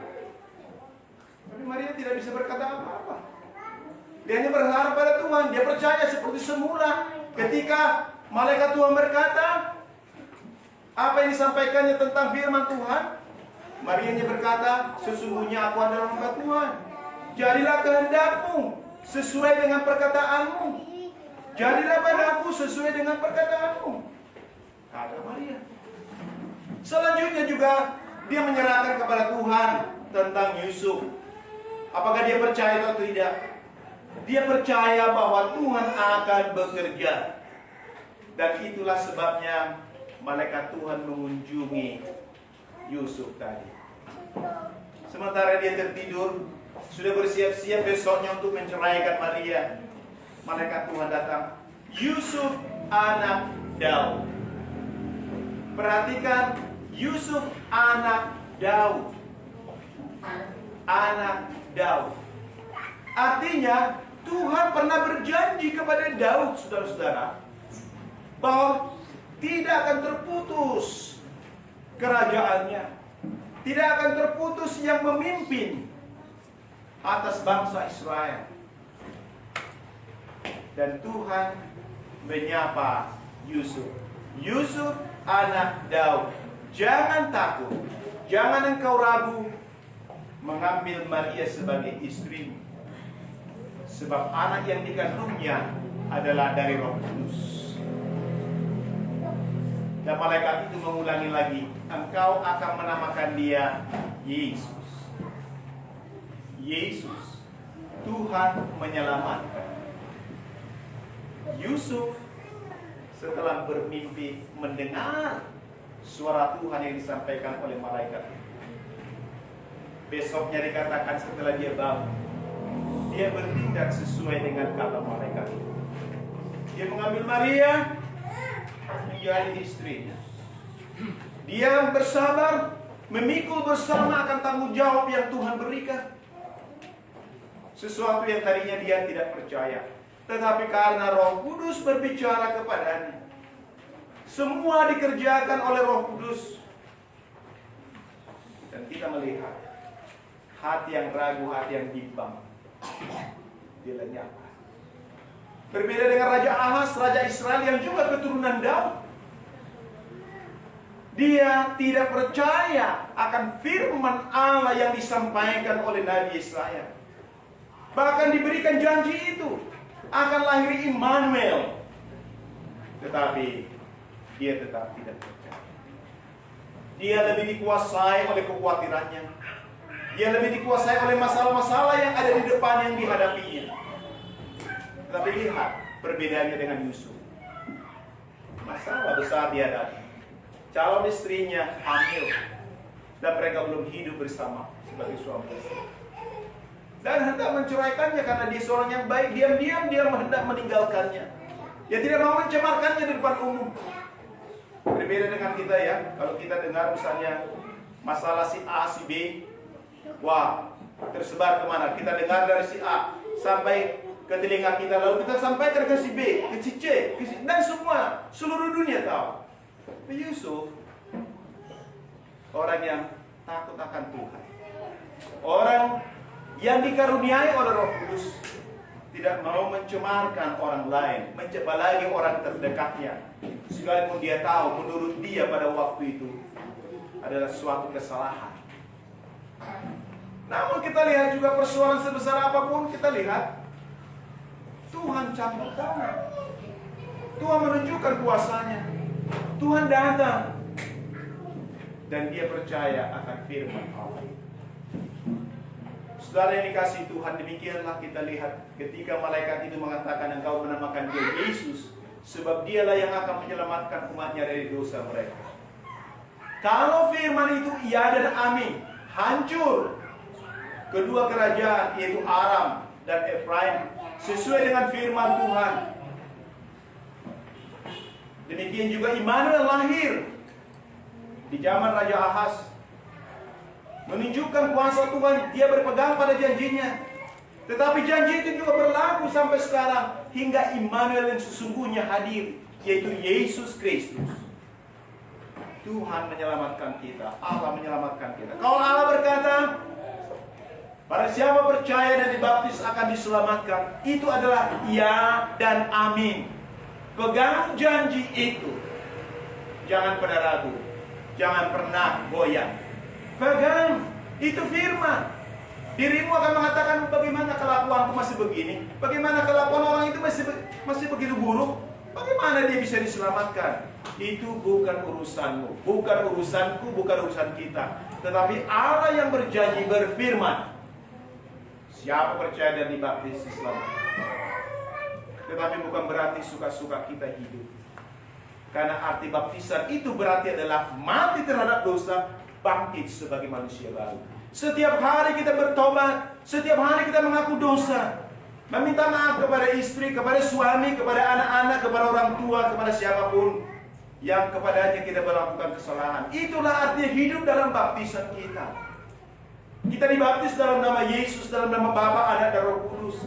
A: Tapi Maria tidak bisa berkata apa-apa. Dia hanya berharap pada Tuhan. Dia percaya seperti semula. Ketika malaikat Tuhan berkata, apa yang disampaikannya tentang firman Tuhan, Maria hanya berkata, sesungguhnya aku adalah hamba Tuhan. Jadilah kehendakmu sesuai dengan perkataanmu. Jadilah padaku sesuai dengan perkataanmu, kata Maria. Selanjutnya juga dia menyerahkan kepada Tuhan tentang Yusuf. Apakah dia percaya atau tidak? Dia percaya bahwa Tuhan akan bekerja. Dan itulah sebabnya malaikat Tuhan mengunjungi Yusuf tadi. Sementara dia tertidur, sudah bersiap-siap besoknya untuk menceraikan Maria, malaikat Tuhan datang. Yusuf anak Daud. Perhatikan, Yusuf anak Daud. Anak Daud. Artinya Tuhan pernah berjanji kepada Daud, saudara-saudara, bahwa tidak akan terputus kerajaannya, tidak akan terputus yang memimpin atas bangsa Israel. Dan Tuhan menyapa Yusuf. Yusuf anak Daud, jangan takut, jangan engkau ragu mengambil Maria sebagai istrimu, sebab anak yang dikandungnya adalah dari Roh Kudus. Dan malaikat itu mengulangi lagi, engkau akan menamakan dia Yesus. Yesus, Tuhan menyelamatkan. Yusuf setelah bermimpi mendengar suara Tuhan yang disampaikan oleh malaikat. Besoknya dikatakan setelah dia bangun, dia bertindak sesuai dengan kata malaikat. Dia mengambil Maria menjadi istrinya. Dia bersabar, memikul bersama akan tanggung jawab yang Tuhan berikan. Sesuatu yang tadinya dia tidak percaya, tetapi karena Roh Kudus berbicara kepadanya, semua dikerjakan oleh Roh Kudus. Dan kita melihat hati yang ragu, hati yang bimbang, dilenyapkan. Berbeda dengan Raja Ahaz, Raja Israel yang juga keturunan Daud. Dia tidak percaya akan firman Allah yang disampaikan oleh Nabi Yesaya. Bahkan diberikan janji itu akan lahir Immanuel. Tetapi dia tetap tidak percaya. Dia lebih dikuasai oleh kekhawatirannya. Dia lebih dikuasai oleh masalah-masalah yang ada di depan yang dihadapinya. Tetapi lihat perbedaannya dengan Yusuf. Masalah besar dihadapi. Calon istrinya hamil dan mereka belum hidup bersama sebagai suami istri. Dan hendak menceraikannya karena dia seorang yang baik. Diam-diam dia hendak meninggalkannya. Dia tidak mau mencemarkannya di depan umum. Berbeda dengan kita ya. Kalau kita dengar misalnya masalah si A, si B, wah tersebar kemana? Kita dengar dari si A sampai ke telinga kita, lalu kita sampaikan ke si B, ke si C, ke si, dan semua seluruh dunia tahu. Yusuf orang yang takut akan Tuhan, orang yang dikaruniai oleh Roh Kudus, tidak mau mencemarkan orang lain, apalagi orang terdekatnya. Sekalipun dia tahu menurut dia pada waktu itu adalah suatu kesalahan. Namun kita lihat juga persoalan sebesar apapun, kita lihat Tuhan campur tangan. Tuhan menunjukkan kuasanya. Tuhan datang dan dia percaya akan firman Allah. Saudara yang dikasihi Tuhan, demikianlah kita lihat ketika malaikat itu mengatakan engkau menamakan dia Yesus, sebab dialah yang akan menyelamatkan umatnya dari dosa mereka. Kalau firman itu iya dan amin, hancur kedua kerajaan yaitu Aram dan Efraim sesuai dengan firman Tuhan. Demikian juga Immanuel lahir di zaman Raja Ahaz, menunjukkan kuasa Tuhan. Dia berpegang pada janjinya, tetapi janji itu juga berlaku sampai sekarang hingga Immanuel yang sesungguhnya hadir, yaitu Yesus Kristus. Tuhan menyelamatkan kita, Allah menyelamatkan kita. Kalau Allah berkata barang siapa percaya dan dibaptis akan diselamatkan, itu adalah ya dan amin. Pegang janji itu. Jangan pernah ragu, jangan pernah goyah. Pegang, itu firman. Dirimu akan mengatakan, bagaimana kelakuanku masih begini? Bagaimana kelakuan orang itu masih begitu buruk? Bagaimana dia bisa diselamatkan? Itu bukan urusanmu, bukan urusanku, bukan urusan kita. Tetapi Allah yang berjanji berfirman, siapa percaya dan dibaptis diselamatkan. Tetapi bukan berarti suka-suka kita hidup. Karena arti baptisan itu berarti adalah mati terhadap dosa, bangkit sebagai manusia baru. Setiap hari kita bertobat, setiap hari kita mengaku dosa, meminta maaf kepada istri, kepada suami, kepada anak-anak, kepada orang tua, kepada siapapun yang kepadanya kita melakukan kesalahan. Itulah artinya hidup dalam baptisan kita. Kita dibaptis dalam nama Yesus, dalam nama Bapa, Anak, dan Roh Kudus.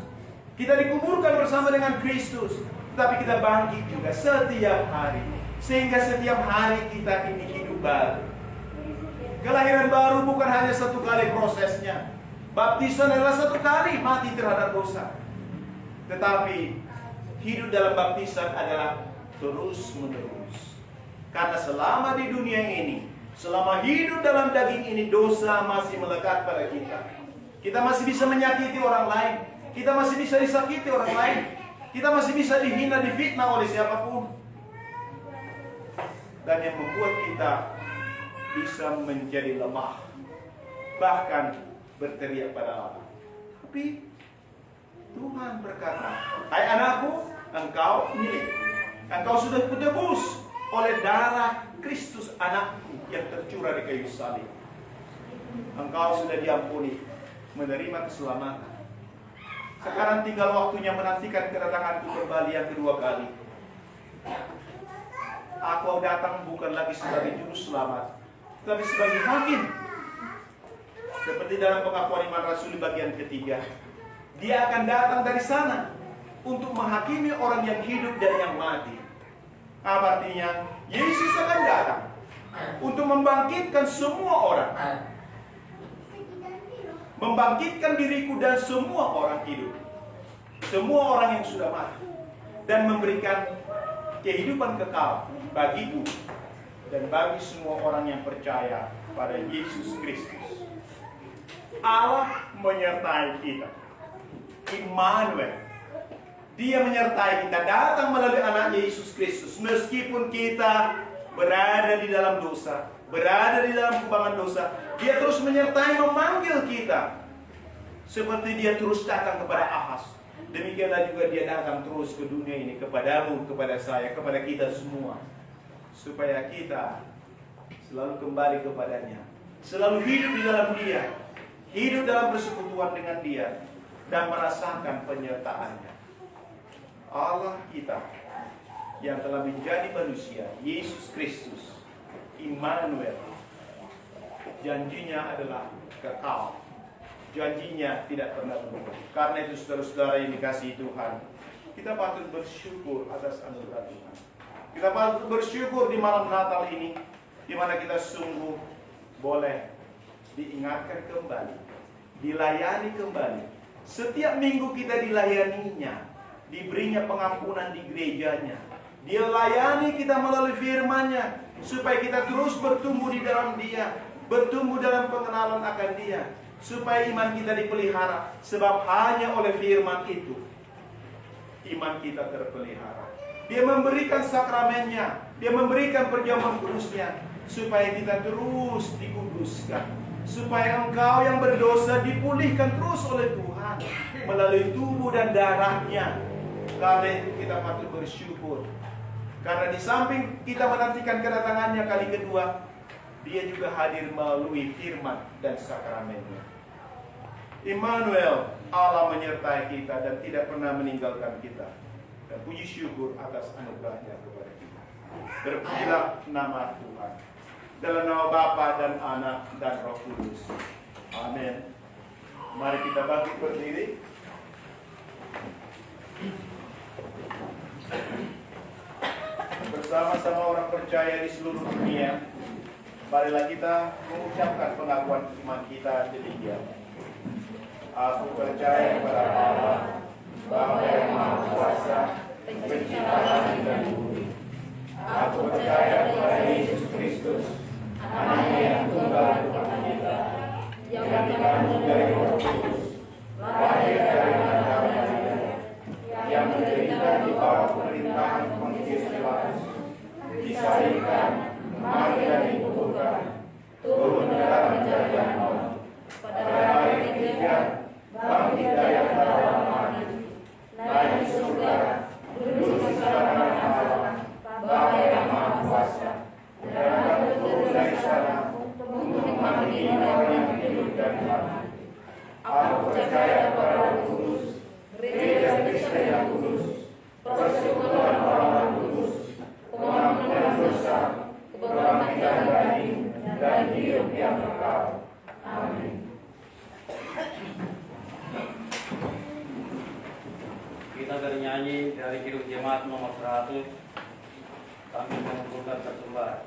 A: Kita dikuburkan bersama dengan Kristus, tetapi kita bangkit juga setiap hari. Sehingga setiap hari kita ini hidup baru. Kelahiran baru bukan hanya satu kali prosesnya. Baptisan adalah satu kali mati terhadap dosa. Tetapi hidup dalam baptisan adalah terus menerus. Karena selama di dunia ini, selama hidup dalam daging ini, dosa masih melekat pada kita. Kita masih bisa menyakiti orang lain. Kita masih bisa disakiti orang lain. Kita masih bisa dihina, difitnah oleh siapapun. Dan yang membuat kita bisa menjadi lemah, bahkan berteriak pada Allah. Tapi Tuhan berkata, hai anakku, engkau milik. Engkau sudah kutebus oleh darah Kristus anakku yang tercurah di kayu salib. Engkau sudah diampuni, menerima keselamatan. Sekarang tinggal waktunya menantikan kedatanganku kembali yang kedua kali. Aku datang bukan lagi sebagai juru selamat, tetapi sebagai hakim. Seperti dalam pengakuan iman Rasul bagian ketiga, dia akan datang dari sana untuk menghakimi orang yang hidup dan yang mati. Apa artinya? Yesus akan datang untuk membangkitkan semua orang, membangkitkan diriku dan semua orang hidup, semua orang yang sudah mati, dan memberikan kehidupan kekal bagiku dan bagi semua orang yang percaya pada Yesus Kristus. Allah menyertai kita. Immanuel, Dia menyertai kita, datang melalui anaknya Yesus Kristus. Meskipun kita berada di dalam dosa, berada di dalam kubangan dosa, Dia terus menyertai, memanggil kita. Seperti Dia terus datang kepada Ahaz, demikianlah juga Dia datang terus ke dunia ini, kepadamu, kepada saya, kepada kita semua, supaya kita selalu kembali kepadanya, selalu hidup di dalam Dia, hidup dalam persekutuan dengan Dia, dan merasakan penyertaannya. Allah kita yang telah menjadi manusia, Yesus Kristus, Immanuel, janjinya adalah kekal. Janjinya tidak pernah berubah. Karena itu saudara-saudara yang dikasihi Tuhan, kita patut bersyukur atas anugerah Tuhan. Kita patut bersyukur di malam Natal ini, di mana kita sungguh boleh diingatkan kembali, dilayani kembali, Setiap minggu kita dilayaninya, diberinya pengampunan di gerejanya. Dia layani kita melalui firman-Nya supaya kita terus bertumbuh di dalam Dia, bertumbuh dalam pengenalan akan Dia, supaya iman kita dipelihara. Sebab hanya oleh firman itu iman kita terpelihara. Dia memberikan sakramennya, Dia memberikan perjamuan kudusnya, supaya kita terus dikuduskan, supaya engkau yang berdosa dipulihkan terus oleh Tuhan melalui tubuh dan darahnya. Karena itu kita patut bersyukur, karena di samping kita menantikan kedatangannya kali kedua, Dia juga hadir melalui firman dan sakramennya. Immanuel, Allah menyertai kita dan tidak pernah meninggalkan kita. Dan puji syukur atas anugerahnya kepada kita. Berpujilah nama Tuhan. Dalam nama Bapa dan Anak dan Roh Kudus. Amin. Mari kita bangkit berdiri. Bersama-sama orang percaya di seluruh dunia, marilah kita mengucapkan pengakuan iman kita demikian. Aku percaya kepada Allah, Bapa yang Maha Kuasa, Pencipta langit dan bumi. Aku percaya kepada Yesus Kristus, Anaknya yang tunggal Tuhan kita, yang dikandung dari Roh Kudus, lahir dari Maria, yang menderita di bawah pemerintahan Pontius Pilatus, disalibkan, mati dan dikuburkan, turun ke dalam jarian maut, pada hari ketiga bangkit dari antara orang mati, naik ke surga, duduk di sebelah kanan Allah, Bapa yang Maha Kuasa, dan akan turun dari sana untuk menghakimi orang yang hidup dan mati. Aku percaya kepada Roh Kudus, gereja Kristen yang kudus, persekutuan orang kudus, pengampunan dosa, kebangkitan daging, dan hidup yang kekal. Amin.
B: Kita bernyanyi dari Kidung Jemaat nomor 100 sambil mengumpulkan persembahan.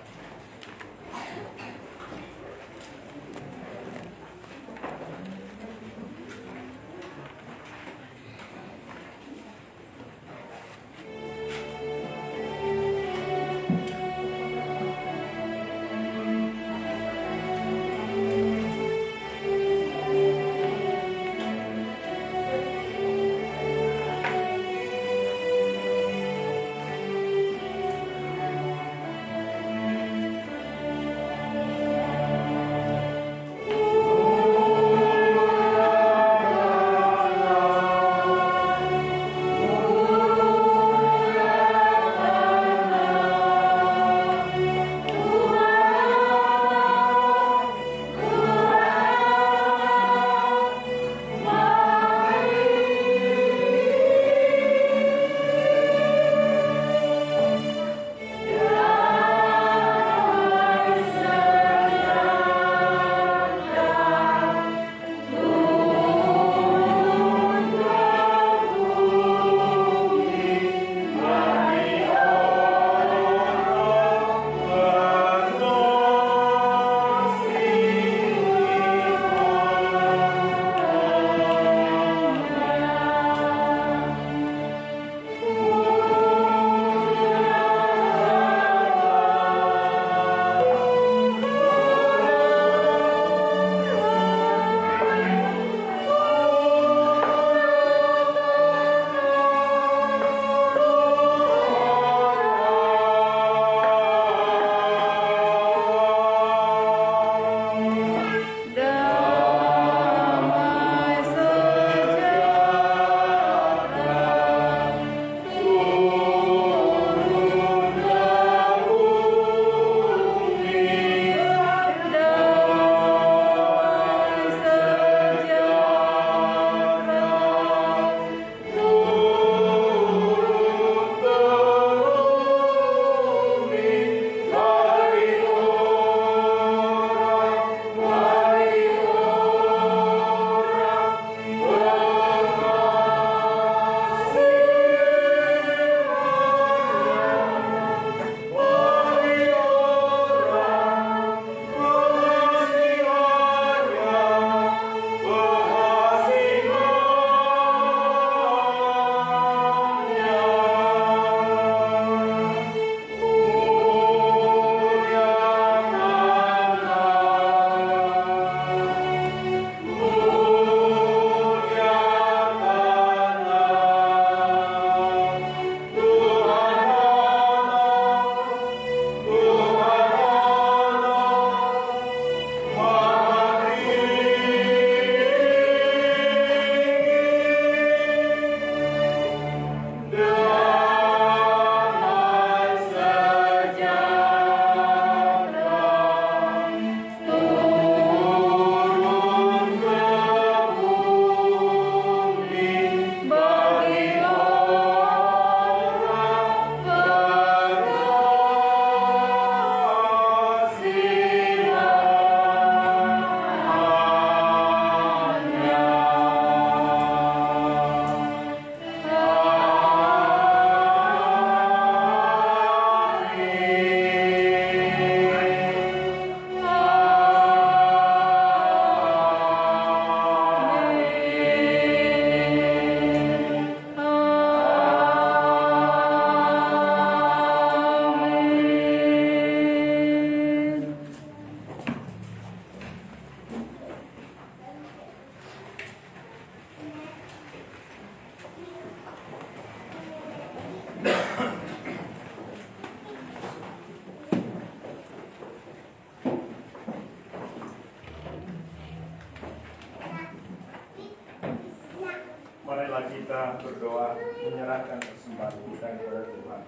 A: Marilah kita berdoa menyerahkan persembahan kita kepada Tuhan.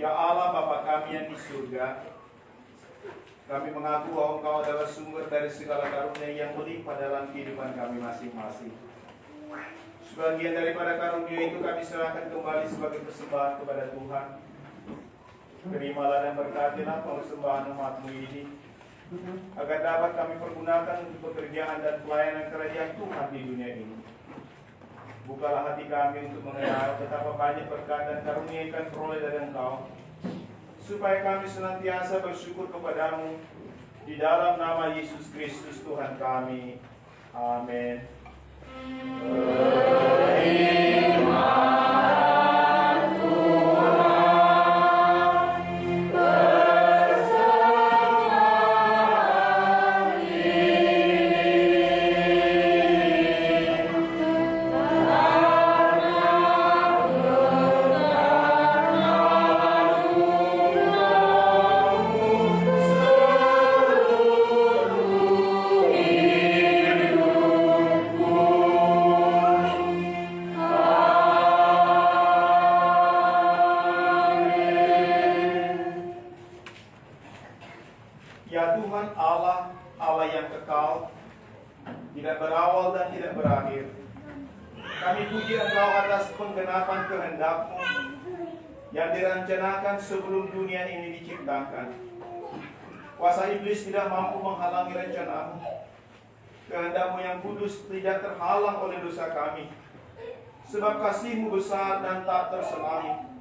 A: Ya Allah Bapa kami yang di surga, kami mengaku bahwa Engkau adalah sumber dari segala karunia yang melimpah dalam kehidupan kami masing-masing. Sebagian daripada karunia itu kami serahkan kembali sebagai persembahan kepada Tuhan. Terimalah dan berkatilah persembahan umat-Mu ini, agar dapat kami pergunakan untuk pekerjaan dan pelayanan kerajaan Tuhan di dunia ini. Bukalah hati kami untuk mengenal betapa banyak berkat dan karunia yang kami peroleh dari Engkau, supaya kami senantiasa bersyukur kepadamu di dalam nama Yesus Kristus Tuhan kami. Amin. Ya Tuhan Allah, Allah yang kekal, tidak berawal dan tidak berakhir. Kami puji Engkau atas penggenapan kehendak-Mu yang dirancanakan sebelum dunia ini diciptakan. Kuasa iblis tidak mampu menghalangi rencana-Mu. Kehendak-Mu yang kudus tidak terhalang oleh dosa kami, sebab kasih-Mu besar dan tak terselami.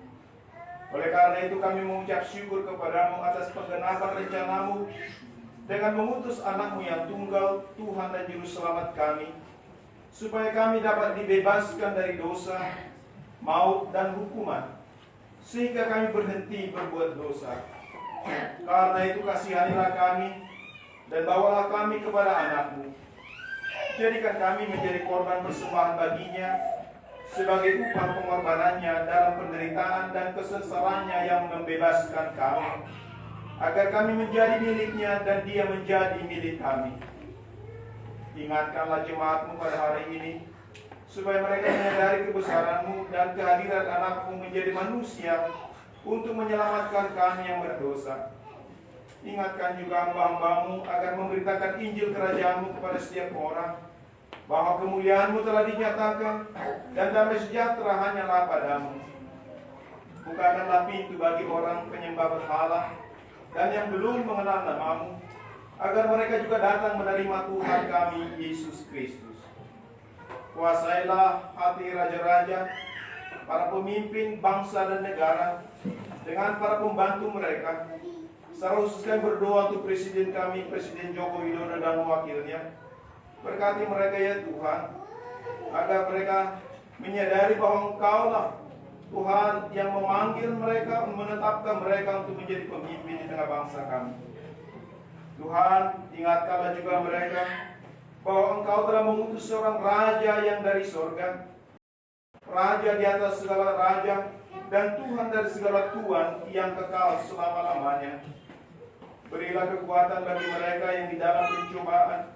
A: Oleh karena itu kami mengucap syukur kepadamu atas penggenapan rencanamu dengan mengutus anakmu yang tunggal, Tuhan dan Juru Selamat kami, supaya kami dapat dibebaskan dari dosa, maut dan hukuman, sehingga kami berhenti berbuat dosa. Karena itu kasihanilah kami dan bawalah kami kepada anakmu. Jadikan kami menjadi korban persembahan baginya, sebagai upah pengorbanannya dalam penderitaan dan kesesalannya yang membebaskan kami, agar kami menjadi miliknya dan dia menjadi milik kami. Ingatkanlah jemaat-Mu pada hari ini, supaya mereka menyadari kebesaran-Mu dan kehadiran anak-Mu menjadi manusia untuk menyelamatkan kami yang berdosa. Ingatkan juga hamba-hamba-Mu agar memberitakan Injil kerajaan-Mu kepada setiap orang, bahwa kemuliaan-Mu telah dinyatakan dan damai sejahtera hanyalah padamu. Bukakanlah pintu bagi orang penyembah berhala dan yang belum mengenal nama-Mu, agar mereka juga datang menerima Tuhan kami Yesus Kristus. Kuasailah hati raja-raja, para pemimpin bangsa dan negara, dengan para pembantu mereka, secara khusus kami berdoa untuk Presiden kami, Presiden Joko Widodo dan wakilnya. Berkati mereka ya Tuhan, agar mereka menyadari bahwa Engkau-lah Tuhan yang memanggil mereka, menetapkan mereka untuk menjadi pemimpin di tengah bangsa kami. Tuhan, ingatkanlah juga mereka bahwa Engkau telah mengutus seorang raja yang dari sorga, raja di atas segala raja, dan Tuhan dari segala Tuhan yang kekal selama-lamanya. Berilah kekuatan bagi mereka yang di dalam pencobaan,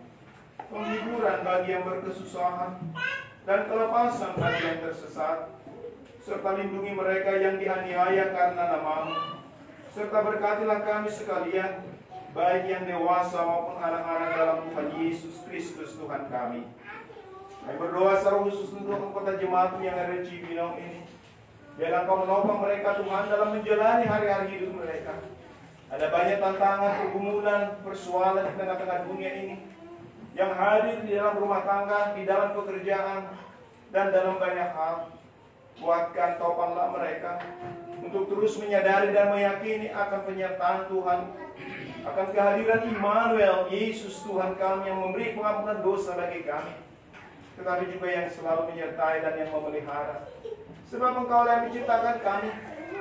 A: penghiburan bagi yang berkesusahan, dan kelepasan bagi yang tersesat, serta lindungi mereka yang dianiaya karena nama-Mu, serta berkatilah kami sekalian, baik yang dewasa maupun anak-anak dalam Tuhan Yesus Kristus Tuhan kami. Kami berdoa secara khusus untuk anggota jemaat yang ada di Cibinong ini. Biarlah Engkau menopang mereka Tuhan dalam menjalani hari-hari hidup mereka. Ada banyak tantangan, pergumulan, persoalan di tengah-tengah dunia ini yang hadir di dalam rumah tangga, di dalam pekerjaan, dan dalam banyak hal. Kuatkan, topanglah mereka untuk terus menyadari dan meyakini akan penyertaan Tuhan, akan kehadiran Immanuel, Yesus Tuhan kami yang memberi pengampunan dosa bagi kami, tetapi juga yang selalu menyertai dan yang memelihara. Sebab Engkau yang menciptakan kami,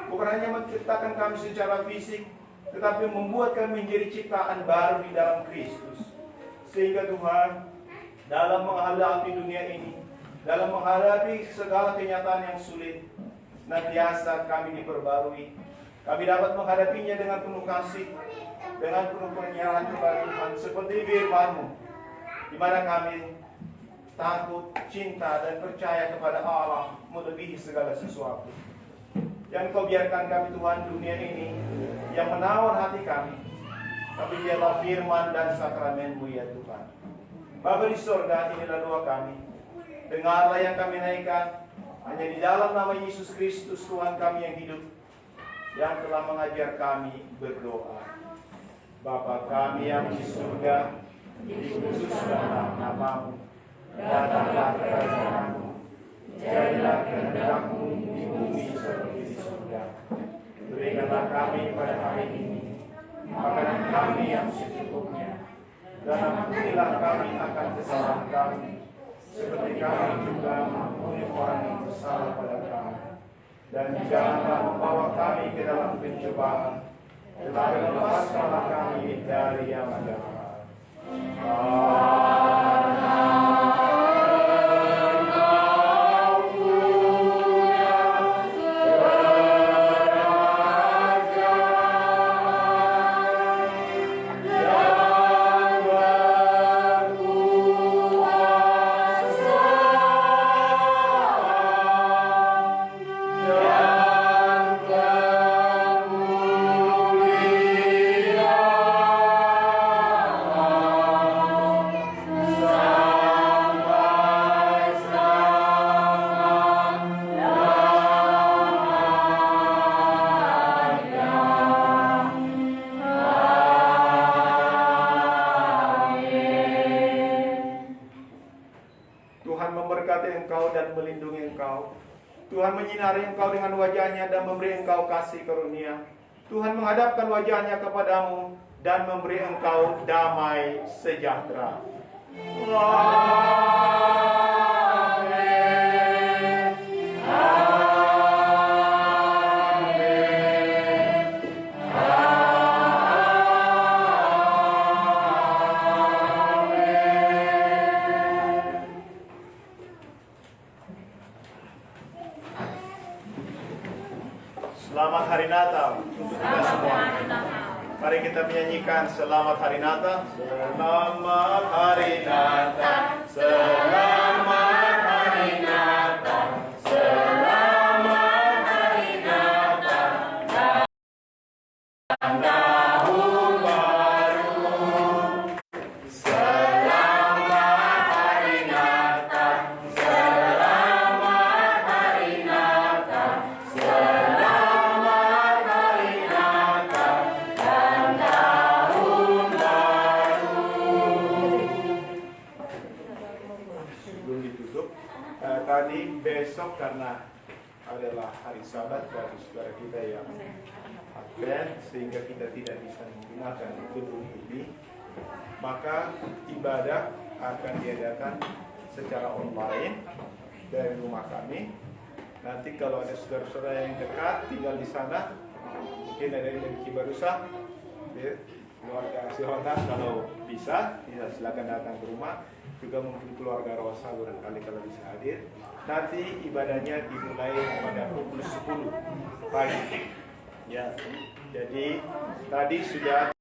A: bukan hanya menciptakan kami secara fisik, tetapi membuat kami menjadi ciptaan baru di dalam Kristus. Sehingga Tuhan, dalam menghadapi dunia ini, dalam menghadapi segala kenyataan yang sulit, senantiasa kami diperbarui. Kami dapat menghadapinya dengan penuh kasih, dengan penuh penyerahan kepada Tuhan, seperti firman-Mu, di mana kami takut, cinta, dan percaya kepada Allah melebihi segala sesuatu. Yang Kau biarkan kami Tuhan, dunia ini yang menawar hati kami, tapi biarlah firman dan sakramen-Mu ya Tuhan. Bapa di surga, inilah doa kami. Dengarlah yang kami naikkan, hanya di dalam nama Yesus Kristus Tuhan kami yang hidup, yang telah mengajar kami berdoa. Bapa kami yang di surga, dikuduskanlah nama-Mu, datanglah kerajaan-Mu, jadilah kehendak-Mu di bumi seperti di surga. Berikanlah kami pada hari ini makanan kami yang secukupnya, dan ampunilah kami akan kesalahan kami, seperti kami juga mengampuni orang yang bersalah pada kami. Dan janganlah membawa kami ke dalam pencobaan, tetapi lepaskanlah kami dari yang jahat. Tuhan memberkati engkau dan melindungi engkau. Tuhan menyinari engkau dengan wajahnya dan memberi engkau kasih karunia. Tuhan menghadapkan wajahnya kepadamu dan memberi engkau damai sejahtera. Selamat Hari Natal untuk kita semua. Mari kita menyanyikan Selamat Hari Natal. Selamat Hari Natal. Selamat Hari Natal. Selamat Hari Natal. Dan tahun baru. Selamat Hari Natal. Selamat Hari Natal. Sebelum ditutup, tadi besok karena adalah hari Sabat bagi saudara kita yang Advent, sehingga kita tidak bisa menggunakan gedung ini, maka ibadah akan diadakan secara online dari rumah kami. Nanti kalau ada saudara-saudara yang dekat tinggal di sana, mungkin ada yang dari Cibarusah, keluarga Sihota, kalau bisa silakan datang ke rumah. Juga mungkin keluarga Rosa barangkali kalau bisa hadir. Nanti ibadahnya dimulai pada pukul 10 pagi. Ya, jadi tadi sudah